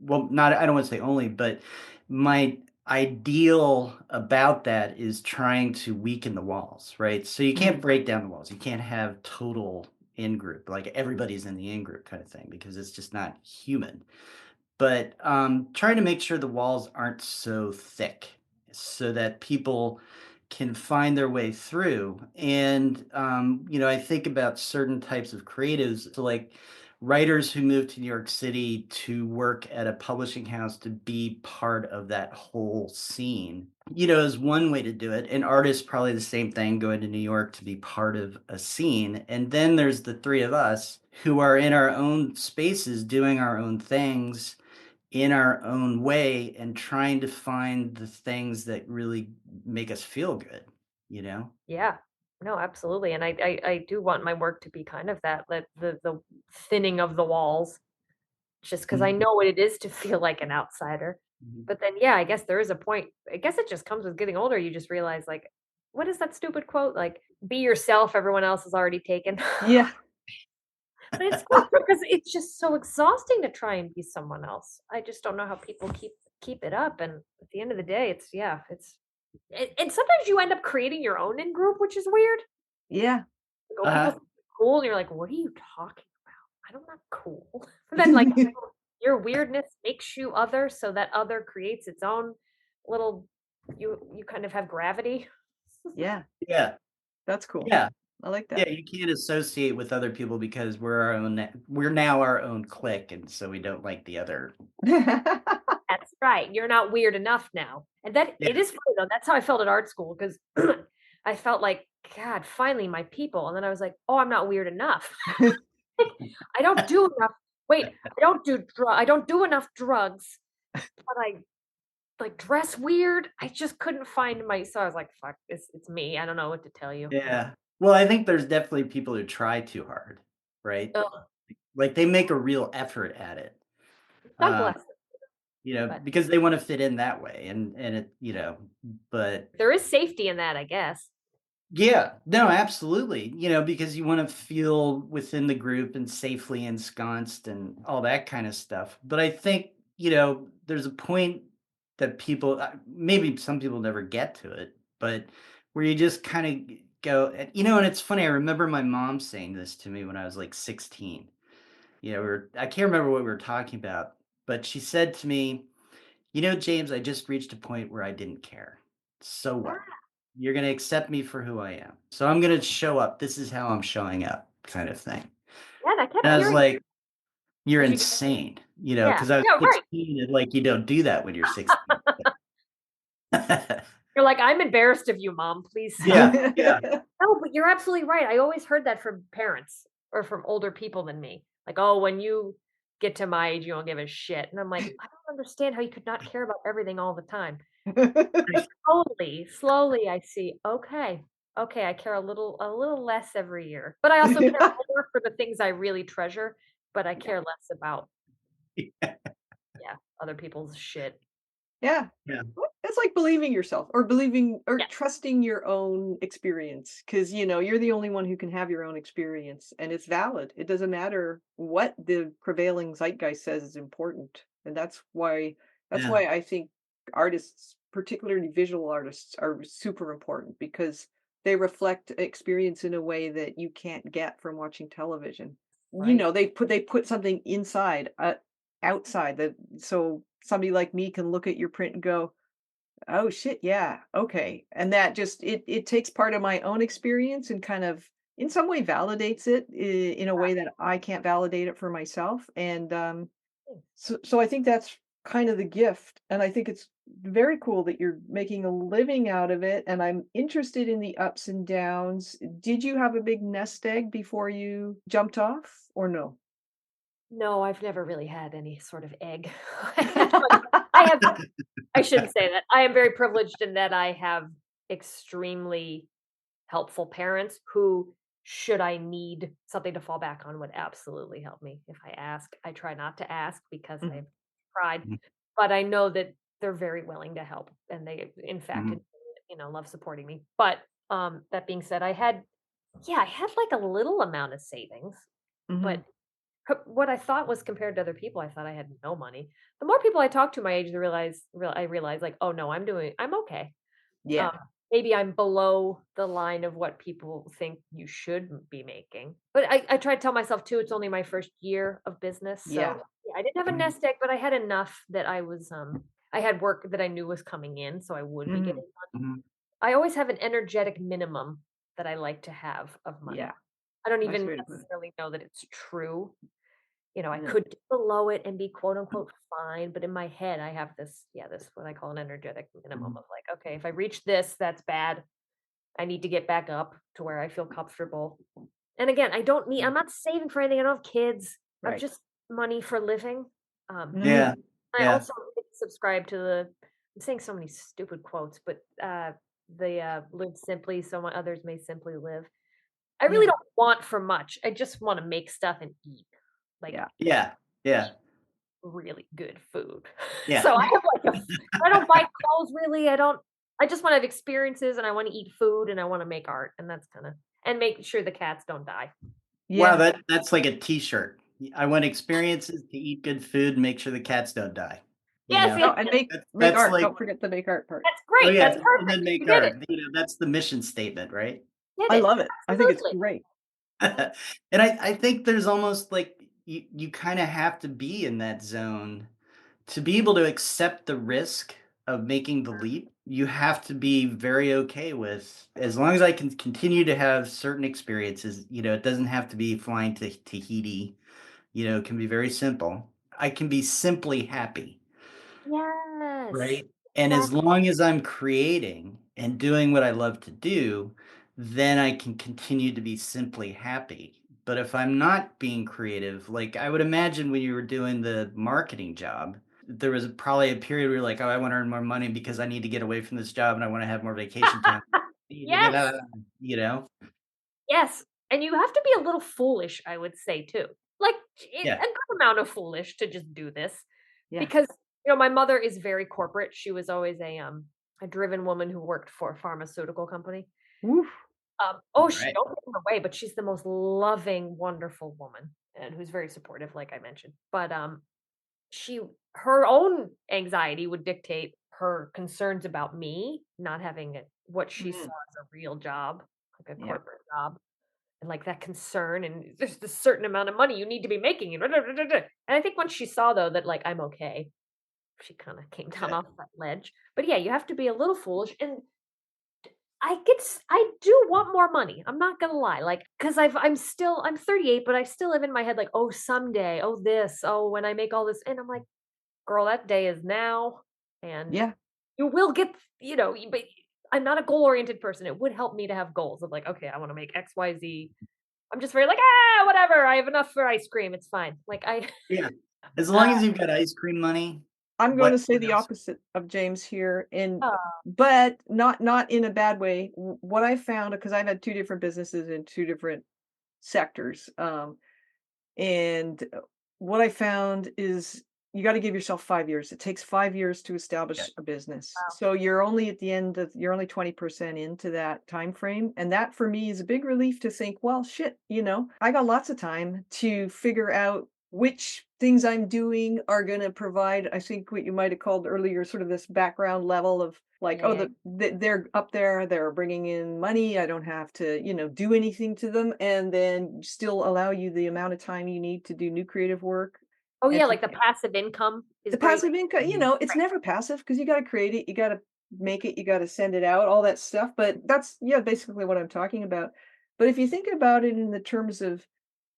well, not, I don't want to say only, but my ideal about that is trying to weaken the walls, right? So you can't mm, break down the walls. You can't have total in group, like everybody's in the in group kind of thing, because it's just not human. But trying to make sure the walls aren't so thick so that people can find their way through. And I think about certain types of creatives, so like writers who move to New York City to work at a publishing house to be part of that whole scene, is one way to do it. And artists, probably the same thing, going to New York to be part of a scene. And then there's the three of us who are in our own spaces doing our own things in our own way and trying to find the things that really make us feel good, you know? Yeah. No, absolutely. And I do want my work to be kind of that, the thinning of the walls, just because I Mhm, know what it is to feel like an outsider. mhm. But then, yeah, I guess there is a point. I guess it just comes with getting older. You just realize, like, what is that stupid quote? Like, be yourself, everyone else is already taken. yeah, But it's so true because it's just so exhausting to try and be someone else. I just don't know how people keep it up. And at the end of the day, it's yeah, it's and sometimes you end up creating your own in group, which is weird. yeah. Like, oh, people Uh-huh. think you're cool, and you're like, what are you talking about? I'm not cool. But then like your weirdness makes you other, so that other creates its own little you kind of have gravity. Yeah, Yeah, that's cool. yeah, I like yeah, that. you can't associate with other people because we're now our own clique, and so we don't like the other. That's right. You're not weird enough now. And that Yeah, it is funny though. That's how I felt at art school because I felt like, God, finally my people. And then I was like, oh, I'm not weird enough. I don't do enough. Wait, I don't do enough drugs, but I like dress weird. I just couldn't find my so I was like, fuck, it's me. I don't know what to tell you. yeah. Well, I think there's definitely people who try too hard, right? Ugh, Like, they make a real effort at it, God um, bless them. But because they wanna fit in that way, and but there is safety in that, I guess. yeah, no, absolutely. Because you want to feel within the group and safely ensconced and all that kind of stuff. But I think, there's a point that people, maybe some people never get to it, but where you just kind of go, and it's funny. I remember my mom saying this to me when I was like 16. I can't remember what we were talking about, but she said to me, James, I just reached a point where I didn't care. So what? Ah, You're gonna accept me for who I am. So I'm gonna show up. This is how I'm showing up, kind of thing. yeah, and I And kept I was hearing like, "You're as you get insane," yeah. because I was Yeah, right. 16 and like you don't do that when you're 16. You're like, "I'm embarrassed of you, mom. Please stop." Yeah, yeah, No, but you're absolutely right. I always heard that from parents or from older people than me. Like, "Oh, when you get to my age, you don't give a shit." And I'm like, "I don't understand how you could not care about everything all the time." But slowly I see, okay, okay, I care a little less every year. But I also care more for the things I really treasure, but I Yeah. care less about, yeah, other people's shit. Yeah. yeah, Well, it's like believing yourself or believing or Yeah, trusting your own experience because, you're the only one who can have your own experience and it's valid. It doesn't matter what the prevailing zeitgeist says is important. And that's yeah, why I think artists, particularly visual artists, are super important because they reflect experience in a way that you can't get from watching television. right. They put something inside, outside that so somebody like me can look at your print and go, "Oh shit, yeah, okay." And that just it takes part of my own experience and kind of in some way validates it in a way that I can't validate it for myself. And so I think that's kind of the gift. And I think it's very cool that you're making a living out of it. And I'm interested in the ups and downs. Did you have a big nest egg before you jumped off or no? No, I've never really had any sort of egg. I have I shouldn't say that. I am very privileged in that I have extremely helpful parents who, should I need something to fall back on, would absolutely help me if I ask. I try not to ask because I Mhm. have pride, but I know that they're very willing to help, and they, in fact, Mhm. love supporting me. But that being said, I had like a little amount of savings, but Mhm. what I thought was compared to other people, I thought I had no money. The more people I talk to my age, I realize like, oh no, I'm okay. Um, Yeah. maybe I'm below the line of what people think you should be making. But I try to tell myself too, it's only my first year of business. So Yeah. yeah, I didn't have a Mhm. nest egg, but I had enough that I had work that I knew was coming in, so I would be Mhm. getting money. Mhm. I always have an energetic minimum that I like to have of money. Yeah. I don't Nice even way to put it. necessarily know that it's true. I Yeah. could dip below it and be quote unquote fine, but in my head I have this what I call an energetic minimum Mhm. of like, okay, if I reach this, that's bad. I need to get back up to where I feel comfortable. And again, I'm not saving for anything. I don't have kids. I'm Right. just money for living. Mhm. Yeah. I Yeah. also subscribe to I'm saying so many stupid quotes, but the live simply so others may simply live. I really Yeah. don't want for much. I just want to make stuff and eat. Like Yeah. Yeah. Yeah. really good food. Yeah. So I have like I don't buy clothes really. I just want to have experiences and I want to eat food and I want to make art and that's kind of and make sure the cats don't die. Wow, Yeah. that's like a T-shirt. I want experiences to eat good food and make sure the cats don't die. You Yes, know? yes, Oh, and yes. make That's art. like, Don't forget the make art part. That's oh, great. yeah, That's and then perfect. You make did it. art. That's the mission statement, right? Did I it. love it. I think it's Absolutely. great. And I think there's almost like you kinda have to be in that zone to be able to accept the risk of making the leap. You have to be very okay with, as long as I can continue to have certain experiences, it doesn't have to be flying to Tahiti, it can be very simple. I can be simply happy. Yes. Right? And as Exactly. long as I'm creating and doing what I love to do, then I can continue to be simply happy. But if I'm not being creative, like I would imagine when you were doing the marketing job, there was probably a period where you're like, oh, I want to earn more money because I need to get away from this job and I want to have more vacation time. You get Yes. out, you know? Yes. And you have to be a little foolish, I would say too. Like Yeah. a good amount of foolish to just do this. Yeah. Because, my mother is very corporate. She was always a driven woman who worked for a pharmaceutical company. Woof. Oh, she Right. don't get in the way, but she's the most loving, wonderful woman and who's very supportive, like I mentioned. But she her own anxiety would dictate her concerns about me not having what she saw Mhm. as a real job, like a Yeah. corporate job, and like that concern, and there's this certain amount of money you need to be making, and and I think once she saw though that like I'm okay, she kind of came down Yeah. off that ledge. But yeah, you have to be a little foolish, and I do want more money. I'm not gonna lie, like, because I'm 38, but I still live in my head like, oh, someday, oh, this, oh, when I make all this, and I'm like, girl, that day is now, and Yeah. you will get, but I'm not a goal oriented person. It would help me to have goals of like, okay, I want to make X, Y, Z. I'm just very like, whatever. I have enough for ice cream. It's fine. Like Yeah. As uh, long as you've got ice cream money, I'm going to say what the else? opposite of James here, and uh, but not in a bad way. What I found, because I've had two different businesses in two different sectors, and what I found is you got to give yourself 5 years. It takes 5 years to Yeah. establish a business, wow. so you're only 20% into that time frame, and that for me is a big relief to think, well, shit, I got lots of time to figure out which things I'm doing are going to provide, I think what you might have called earlier, sort of this background level of like, oh, Yeah. they're up there, they're bringing in money. I don't have to, do anything to them, and then still allow you the amount of time you need to do new creative work. Oh And yeah, to like the passive income is the great. passive income, Mhm. it's never passive because you got to create it, you got to make it, you got to send it out, all that stuff. But that's, yeah, basically what I'm talking about. But if you think about it in the terms of,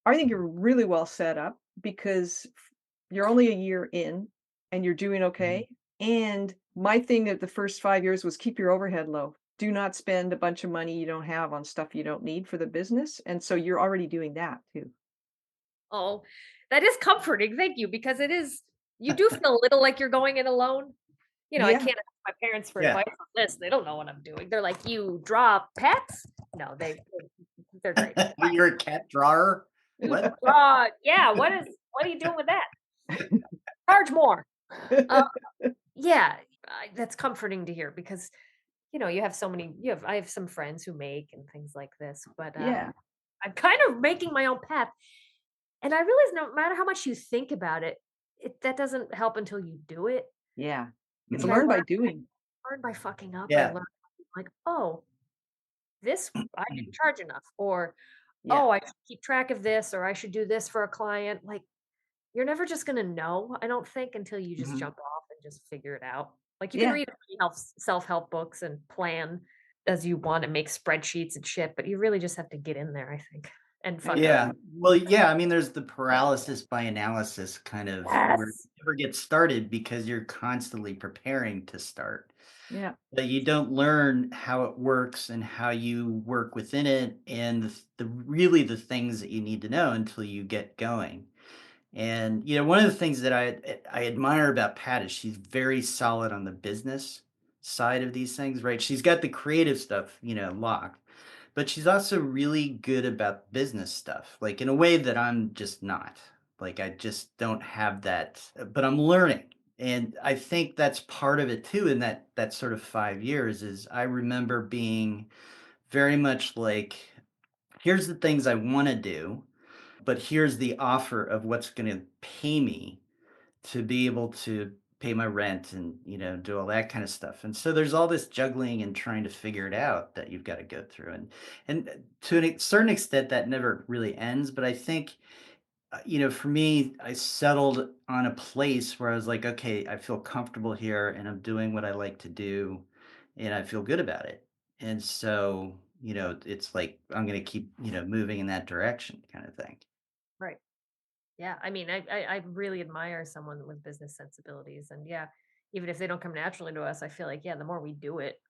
I think you're really well set up because you're only a year in. and you're doing okay. And my thing at the first 5 years was keep your overhead low. Do not spend a bunch of money you don't have on stuff you don't need for the business, and so you're already doing that too. Oh, that is comforting, thank you, because it is you do feel a little like you're going it alone. I Yeah. can't ask my parents for Yeah. advice on this, they don't know what I'm doing. They're like, "You draw pets?" No, they're great. You're a cat drawer? "You What? draw" yeah, what are you doing with that? Charge more. Uh, yeah, that's comforting to hear because, I have some friends who make and things like this, but, Yeah. I'm kind of making my own path, and I realize no matter how much you think about it, that doesn't help until you do it. Yeah. It's Like, I Mhm. learned by learned doing. by fucking up, I Yeah. learned, like, "Oh, this I didn't charge enough," or, Yeah. "Oh, I should keep track of this," or, "I should do this for a client." Like, you're never just gonna know, I don't think, until you just Mhm. jump off and just figure it out. Like, you can Yeah. read self-help books and plan as you want and make spreadsheets and shit, but you really just have to get in there, I think, and fuck up. Yeah. Well, yeah, I mean, there's the paralysis by analysis kind of where you Yes. never get started because you're constantly preparing to start. Yeah. But you don't learn how it works and how you work within it and the really the things that you need to know until you get going. And one of the things that I admire about Pat is she's very solid on the business side of these things, right? She's got the creative stuff, locked, but she's also really good about business stuff, like in a way that I'm just not. Like I just don't have that, but I'm learning. And I think that's part of it too in that sort of 5 years is I remember being very much like here's the things I want to do, but here's the offer of what's going to pay me to be able to pay my rent and do all that kind of stuff. And so there's all this juggling and trying to figure it out that you've got to go through. And to a certain extent that never really ends, but I think for me I settled on a place where I was like, okay, I feel comfortable here and I'm doing what I like to do and I feel good about it. And so it's like I'm going to keep moving in that direction kind of thing. Right. Yeah, I mean, I really admire someone with business sensibilities, and yeah, even if they don't come naturally to us, I feel like, yeah, the more we do it,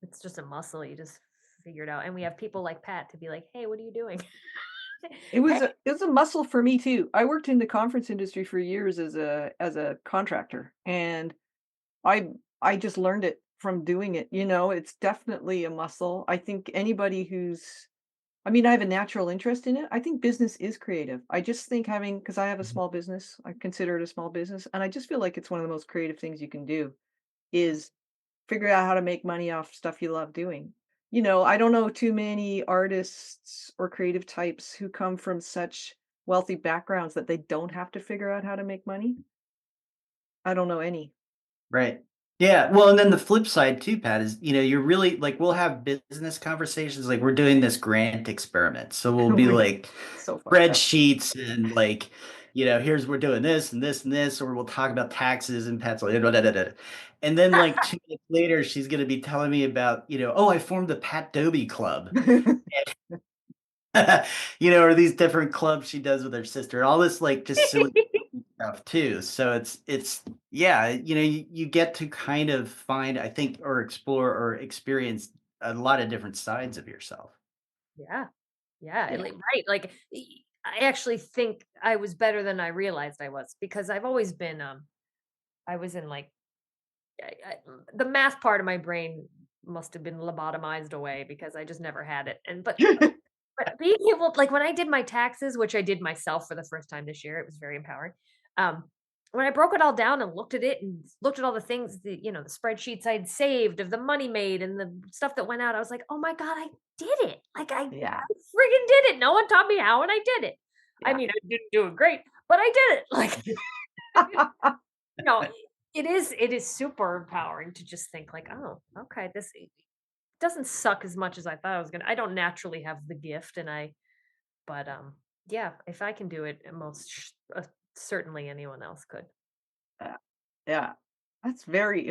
it's just a muscle, you just figure it out, and we have people like Pat to be like, "Hey, what are you doing?" It "Hey." was a muscle for me too. I worked in the conference industry for years as a contractor, and I I just learned it from doing it, it's definitely a muscle. I think anybody who's I mean, I have a natural interest in it. I think business is creative. I just think having because I have a Mhm. small business, I consider it a small business, and I just feel like it's one of the most creative things you can do is figure out how to make money off stuff you love doing. I don't know too many artists or creative types who come from such wealthy backgrounds that they don't have to figure out how to make money. I don't know any. Right. Yeah. Well, and then the flip side too, Pat, is, you're really like, we'll have business conversations. Like we're doing this grant experiment. So we'll be We like so fucked up. spreadsheets and like, here's we're doing this and this and this, or we'll talk about taxes and Pat's like, da, da, da, da. And then like 2 minutes later, she's going to be telling me about, oh, I formed the Pat Dobie Club. Or these different clubs she does with her sister, and all this like just silly stuff too. So it's yeah, you get to kind of find, I think, or explore or experience a lot of different sides of yourself. Yeah, yeah, Yeah. right, like, I actually think I was better than I realized I was, because I've always been, I was in, like, the math part of my brain must have been lobotomized away because I just never had it, but being able like, when I did my taxes, which I did myself for the first time this year, it was very empowering. Um, when I broke it all down and looked at it and looked at all the things the spreadsheets I'd saved of the money made and the stuff that went out, I was like, "Oh my god, I did it. Like, I Yeah. friggin' did it. No one taught me how, and I did it." I Yeah. mean, I didn't do it great, but I did it. Like, you know, it is super empowering to just think like, "Oh, okay, this doesn't suck as much as I thought I was gonna." I don't naturally have the gift, but, yeah, if I can do it, certainly anyone else could. Yeah. Yeah. That's very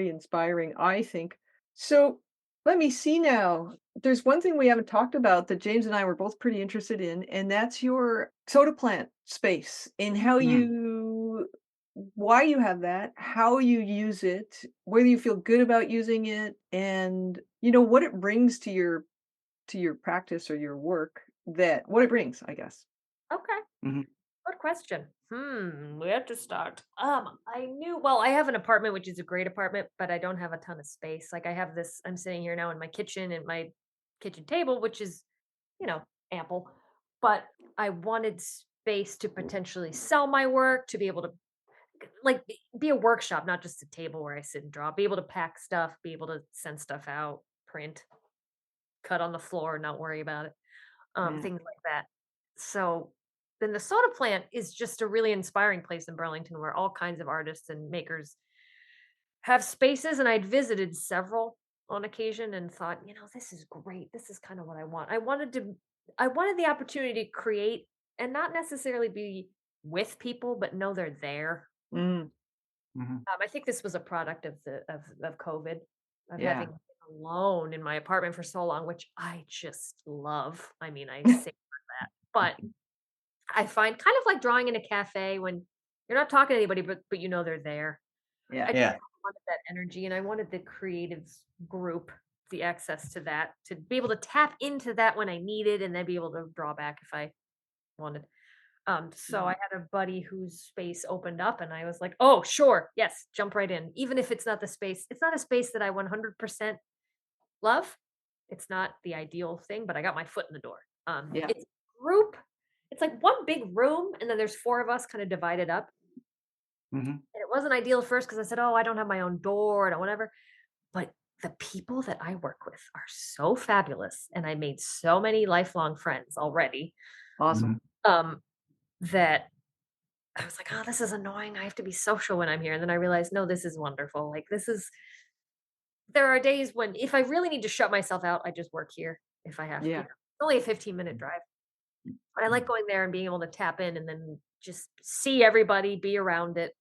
inspiring, I think. So, let me see now. There's one thing we haven't talked about that James and I were both pretty interested in, and that's your soda plant space and how Mm. you why you have that, how you use it, whether you feel good about using it, and, what it brings to your practice or your work that what it brings, I guess. Okay. Mhm. Good question. Where to start? Well, I have an apartment, which is a great apartment, but I don't have a ton of space. Like I have this, I'm sitting here now in my kitchen and my kitchen table, which is, you know, ample, but I wanted space to potentially sell my work, to be able to like be a workshop, not just a table where I sit and draw, be able to pack stuff, be able to send stuff out, print, cut on the floor, not worry about it, Yeah. things like that. So then the soda plant is just a really inspiring place in Burlington where all kinds of artists and makers have spaces. And I'd visited several on occasion and thought, this is great. This is kind of what I want. I wanted the opportunity to create and not necessarily be with people, but know they're there. Mm, Mhm. I think this was a product of of COVID, of having yeah. been alone in my apartment for so long, which I just love. I mean, I say that, but I find kind of like drawing in a cafe when you're not talking to anybody, but they're there. Yeah. I just Yeah. wanted that energy, and I wanted the creative group the access to that to be able to tap into that when I needed, and then be able to draw back if I wanted. So I Mm, had a buddy whose space opened up and I was like, "Oh, sure. Yes, jump right in." Even if it's not the space. It's not a space that I 100% love. It's not the ideal thing, but I got my foot in the door. yeah. It's a group. It's like one big room and then there's four of us kind of divided up. Mhm. And it wasn't ideal at first because I said, "Oh, I don't have my own door and whatever." But the people that I work with are so fabulous and I made so many lifelong friends already. Awesome. Mhm. Um that I was like, "Oh, this is annoying. I have to be social when I'm here." And then I realized, no, this is wonderful. Like there are days when if I really need to shut myself out, I just work here if I have, Yeah. it's only a 15-minute drive. But I like going there and being able to tap in and then just see everybody, be around it.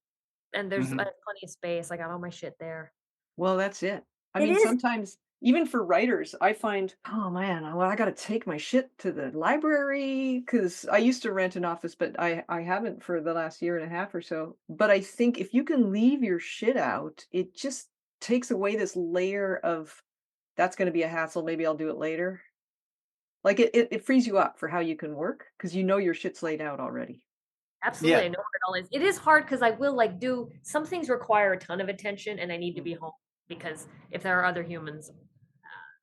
And I Mhm. have plenty of space. I got all my shit there. Well, that's it. I It mean, is. sometimes even for writers, I find, oh man, well, I got to take my shit to the library because I used to rent an office, but I haven't for the last year and a half or so. But I think if you can leave your shit out, it just takes away this layer of that's going to be a hassle. Maybe I'll do it later. Like it frees you up for how you can work because you know your shit's laid out already. Absolutely. I Yeah. know what it all is. It is hard because I will like do some things require a ton of attention and I need to be home because if there are other humans,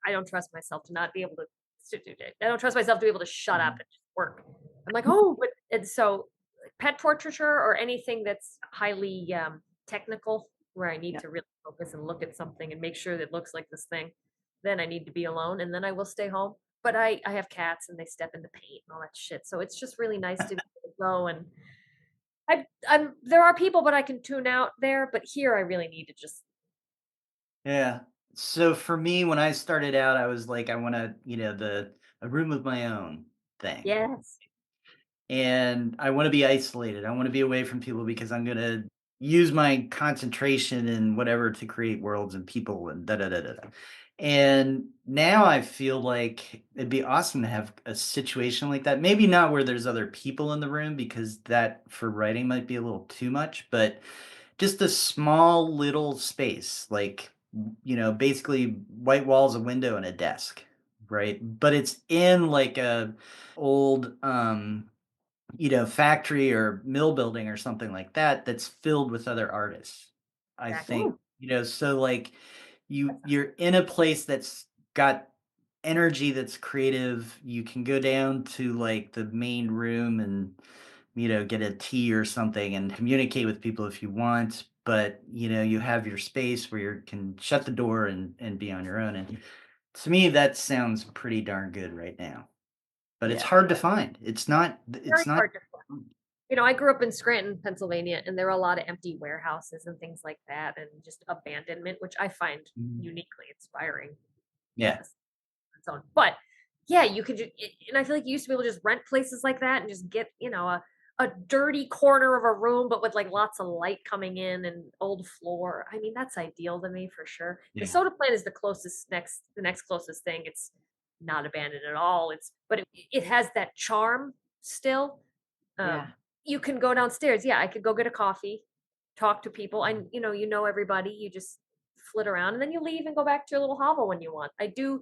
I don't trust myself to not be able to do it. I don't trust myself to be able to shut up Mhm. and just work. I'm like, oh, but and so pet portraiture or anything that's highly technical, where I need Yeah. to really focus and look at something and make sure that it looks like this thing, then I need to be alone, and then I will stay home. But I have cats and they step in the paint and all that shit, so it's just really nice to be able to go and I'm there are people, but I can tune out there. But here, I really need to just Yeah. So for me, when I started out, I was like, I want to, the a room of my own thing. yes, And I want to be isolated. I want to be away from people because I'm going to use my concentration and whatever to create worlds and people and da da da da. Da. And now I feel like it'd be awesome to have a situation like that. Maybe not where there's other people in the room because that for writing might be a little too much, but just a small little space, like, basically white walls, a window, and a desk, right? But it's in like a old, factory or mill building or something like that that's filled with other artists. I exactly. think, so like you're in a place that's got energy that's creative. You can go down to like the main room and get a tea or something and communicate with people if you want, but you have your space where you can shut the door and be on your own. And to me that sounds pretty darn good right now. But it's Yeah. hard to find. Very It's not. hard to I grew up in Scranton, Pennsylvania, and there are a lot of empty warehouses and things like that, and just abandonment, which I find Mhm. uniquely inspiring Yeah. as its own. But yeah, you could, and I feel like you used to be able to just rent places like that and just get, a dirty corner of a room, but with like lots of light coming in and old floor. I mean, that's ideal to me for sure. The Yeah. soda plant is the next closest thing. It's not abandoned at all. But it has that charm still. Yeah. You can go downstairs. Yeah, I could go get a coffee. talk to people, and you know everybody. You just flit around, and then you leave and go back to your little hovel when you want. I do.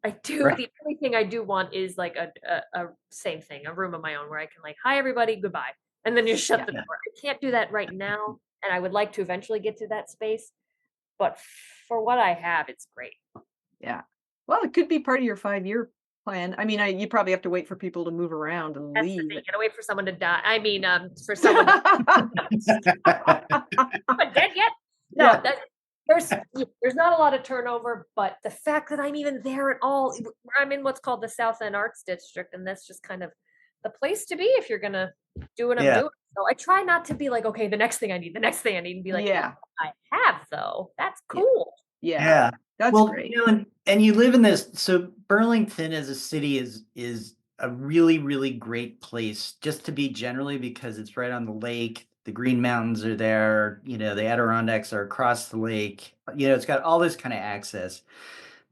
Right. The only thing I do want is like a same thing, a room of my own where I can like, hi everybody, goodbye, and then just shut Yeah. the door. I can't do that right now, and I would like to eventually get to that space, but for what I have, it's great. Yeah. Well, it could be part of your 5-year plan. I mean, you probably have to wait for people to move around and That's the leave. thing. You gotta wait for someone to die. I mean, for someone to But dead yet? No, Yeah. there's not a lot of turnover, but the fact that I'm even there at all, I'm in what's called the South End Arts District, and that's just kind of the place to be if you're gonna do what I'm Yeah. doing. So I try not to be like, okay, the next thing I need, the next thing I need, and be like, look Yeah. what I have though. That's Yeah. cool. Yeah. Yeah. That's Well, great. and you live in this, so Burlington as a city is a really, really great place just to be generally because it's right on the lake. The Green Mountains are there, the Adirondacks are across the lake. It's got all this kind of access.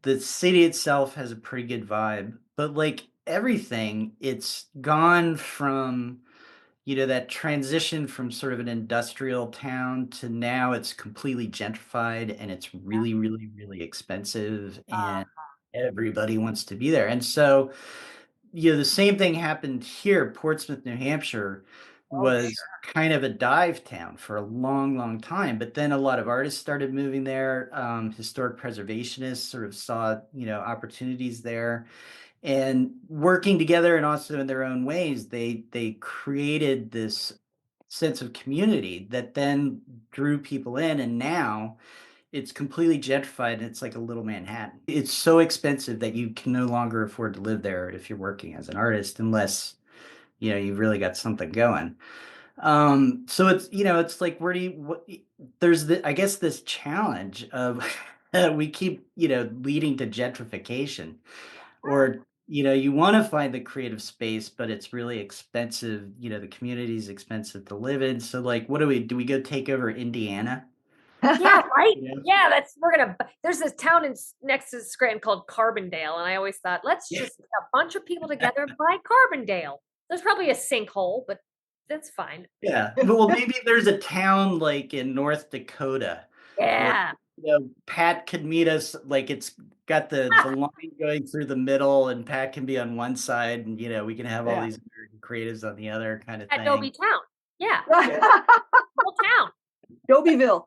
The city itself has a pretty good vibe, but like everything, it's gone from that transition from sort of an industrial town to now it's completely gentrified and it's really, really, really expensive Uh, and everybody wants to be there. And so, the same thing happened here. Portsmouth, New Hampshire oh, was kind of a dive town for a long, long time. But then a lot of artists started moving there. Historic preservationists sort of saw, opportunities there and working together and also in their own ways they created this sense of community that then drew people in, and now it's completely gentrified and it's like a little Manhattan. It's so expensive that you can no longer afford to live there if you're working as an artist unless you've really got something going. So it's like where do you what there's I guess this challenge of we keep leading to gentrification, or you want to find the creative space but it's really expensive, the community is expensive to live in, so like what do we go take over Indiana? yeah, right. Yeah. Yeah, there's this town next to Scranton called Carbondale, and I always thought, let's Yeah. just get a bunch of people together and buy Carbondale. There's probably a sinkhole, but that's fine. Yeah, well, maybe there's a town like in North Dakota where Yeah. Pat could meet us, like it's got the line going through the middle and Pat can be on one side and we can have all Yeah. these American creatives on the other kind of Adobe thing. Town. Yeah, Yeah. whole town. Dobyville.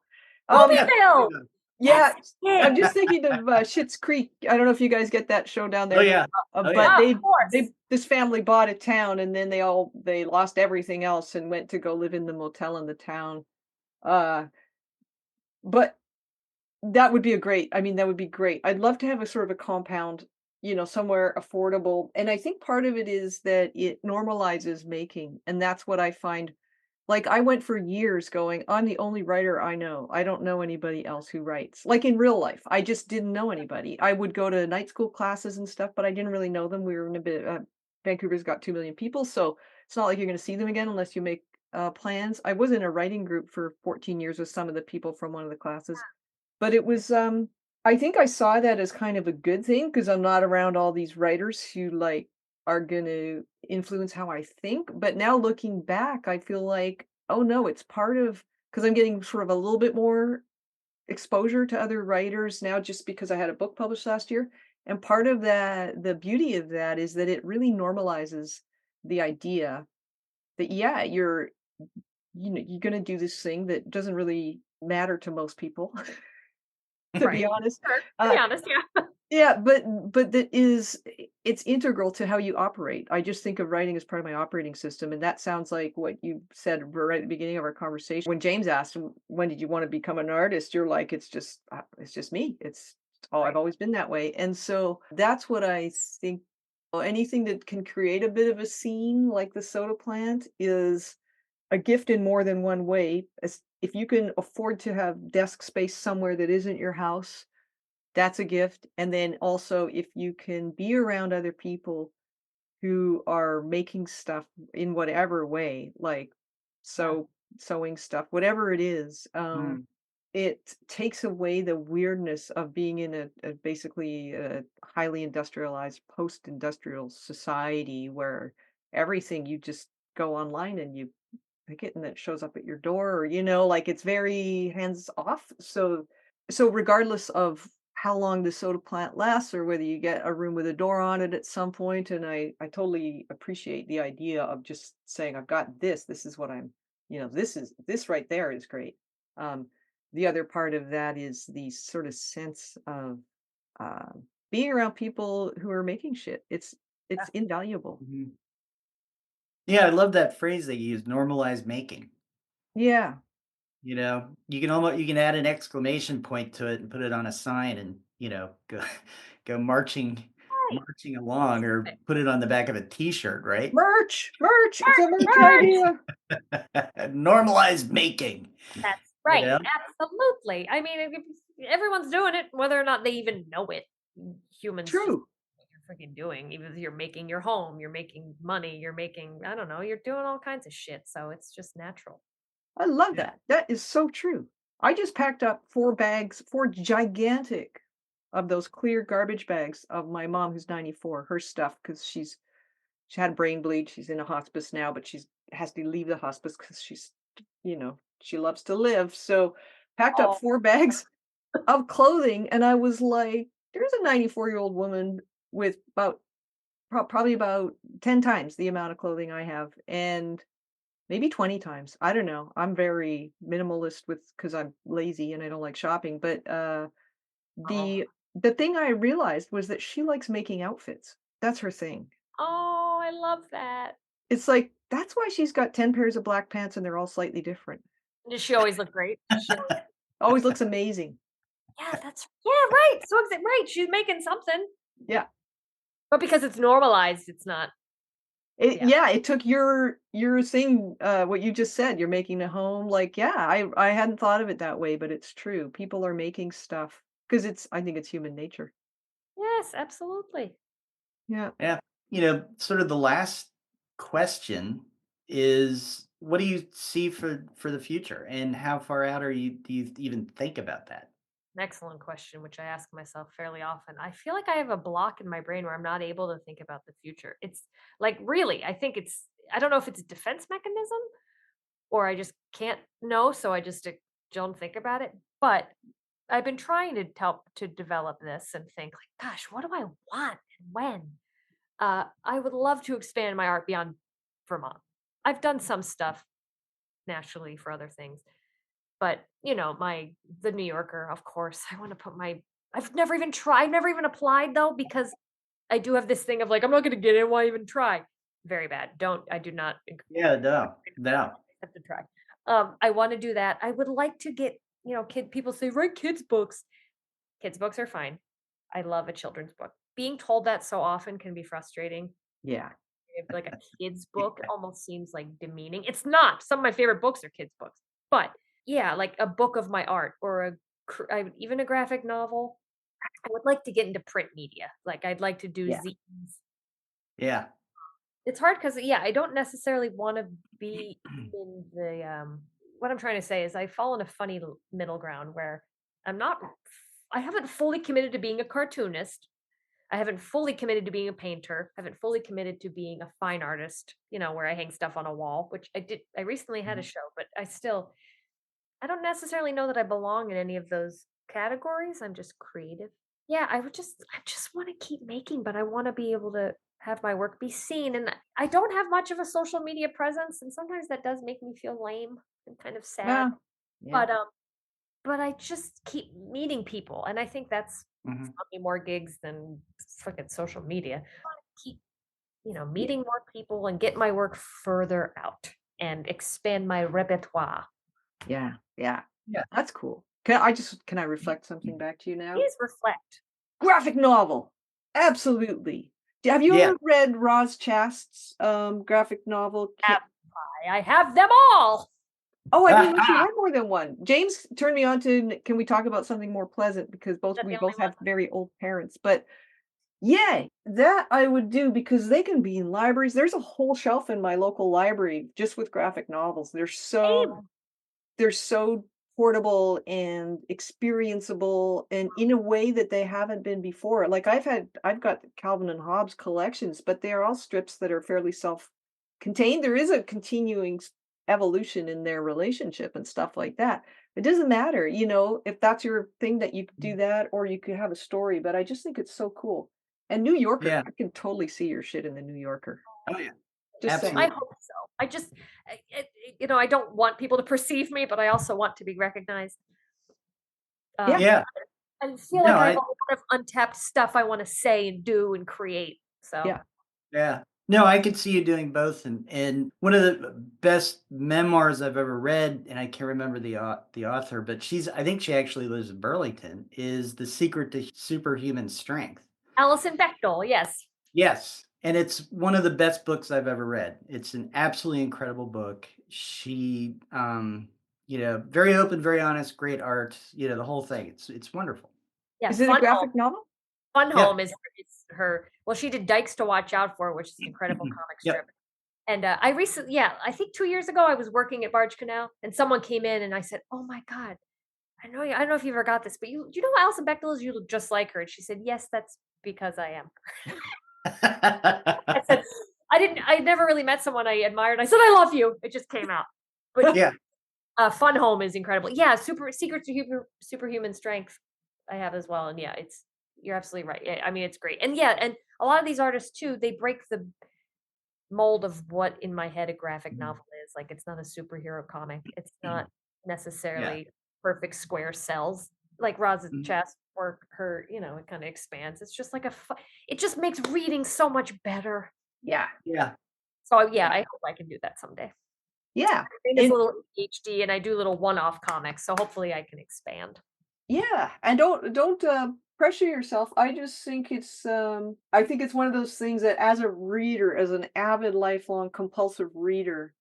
Oh Um, yeah. Mobile. yeah, That's I'm it. just thinking of Schitt's Creek. I don't know if you guys get that show down Oh there, yeah. Oh but yeah. Of course. this family bought a town and then they lost everything else and went to go live in the motel in the town. Uh, but that would be I mean, that would be great. I'd love to have a sort of a compound, somewhere affordable. And I think part of it is that it normalizes making. And that's what I find. Like, I went for years going, I'm the only writer I know. I don't know anybody else who writes. Like in real life, I just didn't know anybody. I would go to night school classes and stuff, but I didn't really know them. We were in a bit, Vancouver's got 2 million people. So it's not like you're going to see them again unless you make plans. I was in a writing group for 14 years with some of the people from one of the classes. But it was, I think I saw that as kind of a good thing because 'cause I'm not around all these writers who, like, are gonna influence how I think, but now looking back, I feel like, "Oh, no, it's part of because 'cause I'm getting sort of a little bit more exposure to other writers now just because I had a book published last year, and part of the beauty of that is that it really normalizes the idea that, yeah, you're gonna do this thing that doesn't really matter to most people. To be Right. honest. Sure. To be Uh, honest, yeah. yeah, but it's integral to how you operate. I just think of writing as part of my operating system, and that sounds like what you said right at the beginning of our conversation. When James asked, "When did you wanna become an artist?" You're like, it's just me. I've Right. always been that way." And so that's what I think. Well, anything that can create a bit of a scene like the soda plant is a gift in more than one way. As if you can afford to have desk space somewhere that isn't your house, that's a gift. And then also if you can be around other people who are making stuff in whatever way, like Yeah. sewing stuff, whatever it is, Mm. it takes away the weirdness of being in basically a highly industrialized post-industrial society where everything you just go online and you a kitten that shows up at your door, or, like, it's very hands off. So regardless of how long the soda plant lasts or whether you get a room with a door on it at some point, and I totally appreciate the idea of just saying, "I've got this is what this right there is great." Um, the other part of that is the sort of sense of, being around people who are making shit. It's invaluable. Mhm. Yeah, I love that phrase they use, normalize making. Yeah. You can add an exclamation point to it and put it on a sign and, go go Right. marching along, or put it on the back of a t-shirt, right? Merch! It's a merch Merch! idea. Normalize making, That's you right, know? absolutely. I mean, everyone's doing it, whether or not they even know it. Humans just True. what you're freaking doing. Even if you're making your home, you're making money, you're making, I don't know, you're doing all kinds of shit. So it's just natural. I love Yeah. that. That is so true. I just packed up 4 gigantic of those clear garbage bags of my mom who's 94, her stuff, because she had a brain bleed. She's in a hospice now, but she's has to leave the hospice because she loves to live. So packed up Oh, 4 bags of clothing, and I was like, there's a 94-year-old woman with probably about 10 times the amount of clothing I have, and maybe 20 times. I don't know. I'm very minimalist because I'm lazy and I don't like shopping, but, oh, the thing I realized was that she likes making outfits. That's her thing. oh, I love that. It's like, that's why she's got 10 pairs of black pants and they're all slightly different. Does she always look great? Does she Always looks amazing. Yeah, yeah, right. So right. She's making something. Yeah. But because it's normalized, it's not. Yeah. It took your thing, what you just said, you're making a home, like, yeah, I hadn't thought of it that way, but it's true. People are making stuff because I think it's human nature. Yes, absolutely. Yeah. Yeah. Sort of the last question is, what do you see for the future, and how far out do you even think about that? An excellent question, which I ask myself fairly often. I feel like I have a block in my brain where I'm not able to think about the future. It's like really, I think I don't know if it's a defense mechanism or I just can't know, so I just don't think about it. But I've been trying to help to develop this and think like, gosh, what do I want and when? I would love to expand my art beyond Vermont. I've done some stuff nationally for other things, but the New Yorker, of course, I want to put my. I've never even tried, never even applied though, because I do have this thing of like, I'm not going to get in. Why even try? Very bad. I do not Yeah, no, no. have to try. I want to do that. I would like to get, people say, write kids' books. Kids' books are fine. I love a children's book. Being told that so often can be frustrating. Yeah. If like a kid's book almost seems like demeaning. It's not. Some of my favorite books are kids' books. But yeah, like a book of my art or even a graphic novel. I would like to get into print media. Like I'd like to do Yeah. zines. Yeah. It's hard because yeah, I don't necessarily want to be in the what I'm trying to say is I fall in a funny middle ground where I'm not I haven't fully committed to being a cartoonist. I haven't fully committed to being a painter. I haven't fully committed to being a fine artist, where I hang stuff on a wall, which I did. I recently had a Mhm. show, but I don't necessarily know that I belong in any of those categories. I'm just creative. Yeah, I just want to keep making, but I want to be able to have my work be seen. And I don't have much of a social media presence. And sometimes that does make me feel lame and kind of sad. Yeah. Yeah. But, I just keep meeting people, and I think that's Mhm. got me more gigs than frickin' social media. I wanna keep, Yeah. meeting more people and get my work further out and expand my repertoire. Yeah. Yeah. Yeah. That's cool. Can I reflect something back to you now? Please reflect. Graphic novel. Absolutely. Have you Yeah. ever read Roz Chast's graphic novel? Have I have them all! Oh, I didn't know she had more than one. James turned me on to, can we talk about something more pleasant, because Is that we the only both one? have very old parents. But yeah, that I would do because they can be in libraries. There's a whole shelf in my local library just with graphic novels. Same. They're so portable and experienceable and in a way that they haven't been before. Like I've got Calvin and Hobbes collections, but they are all strips that are fairly self-contained. There is a continuing evolution in their relationship and stuff like that. It doesn't matter, if that's your thing that you could do that or you could have a story, but I just think it's so cool. And New Yorker, Yeah. I can totally see your shit in the New Yorker. Oh yeah. Just saying. I Absolutely. hope so. I just, I don't want people to perceive me, but I also want to be recognized. Yeah. Yeah. I feel like I have a lot of untapped stuff I want to say and do and create. So Yeah. Yeah. No, I could see you doing both, and one of the best memoirs I've ever read, and I can't remember the author, but I think she actually lives in Burlington, is The Secret to Superhuman Strength. Alison Bechdel, yes. Yes, and it's one of the best books I've ever read. It's an absolutely incredible book. She, very open, very honest, great art, the whole thing. It's wonderful. Yeah, Is it a graphic novel? Fun Yeah. Home is her. Well, she did Dykes to Watch Out For, which is an incredible comic Yep. strip. And I recently, I think 2 years ago, I was working at Barge Canal, and someone came in, and I said, "Oh my God, I don't know if you ever got this, but you know who Alison Bechdel is? You look just like her." And she said, "Yes, that's because I am." I said, I never really met someone I admired. I said, "I love you." It just came out. But Yeah. Fun Home is incredible. Yeah, Secrets to Superhuman Strength I have as well. And yeah, you're absolutely right. Yeah, I mean, it's great. And yeah, and a lot of these artists too, they break the mold of what in my head a graphic novel is. Like, it's not a superhero comic. It's not necessarily perfect square cells. Like Roz's chest work, it kind of expands. It's just like it just makes reading so much better. Yeah. Yeah. So yeah, I hope I can do that someday. Yeah. It's a little HD, and I do little one-off comics, so hopefully I can expand. Yeah, and don't pressure yourself. I just think I think it's one of those things that as a reader, as an avid lifelong compulsive reader,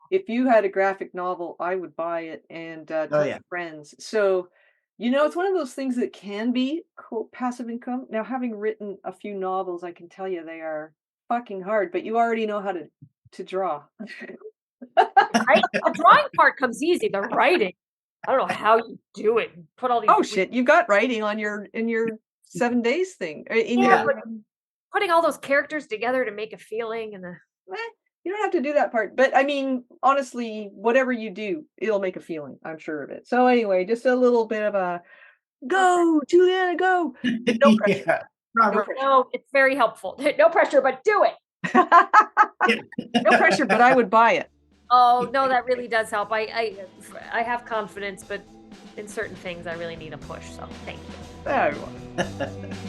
if you had a graphic novel, I would buy it and tell yeah. friends. So, it's one of those things that can be quote passive income. Now, having written a few novels, I can tell you they are fucking hard, but you already know how to draw. Right? The drawing part comes easy. The writing, I don't know how you do it. Put all these. Oh shit! You've got writing on in your 7 days thing. But putting all those characters together to make a feeling and you don't have to do that part. But I mean, honestly, whatever you do, it'll make a feeling. I'm sure of it. So anyway, just a little bit of a go, Julianna, go. No pressure. Yeah. No pressure. No, it's very helpful. No pressure, but do it. No pressure, but I would buy it. Oh no, that really does help. I have confidence, but in certain things, I really need a push. So thank you. There you are.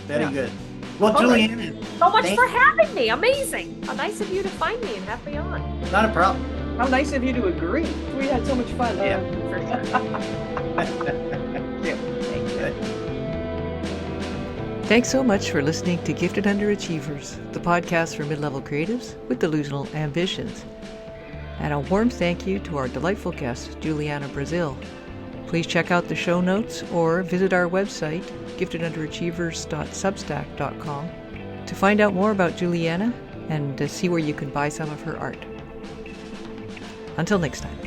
Very good. Well, Julianna, so much for having me. Amazing. How nice of you to find me and have me on. Not a problem. How nice of you to agree. We had so much fun. Yeah. For sure. Yeah. Good. Thanks so much for listening to Gifted Underachievers, the podcast for mid-level creatives with delusional ambitions. And a warm thank you to our delightful guest, Julianna Brazill. Please check out the show notes or visit our website, giftedunderachievers.substack.com, to find out more about Julianna and to see where you can buy some of her art. Until next time.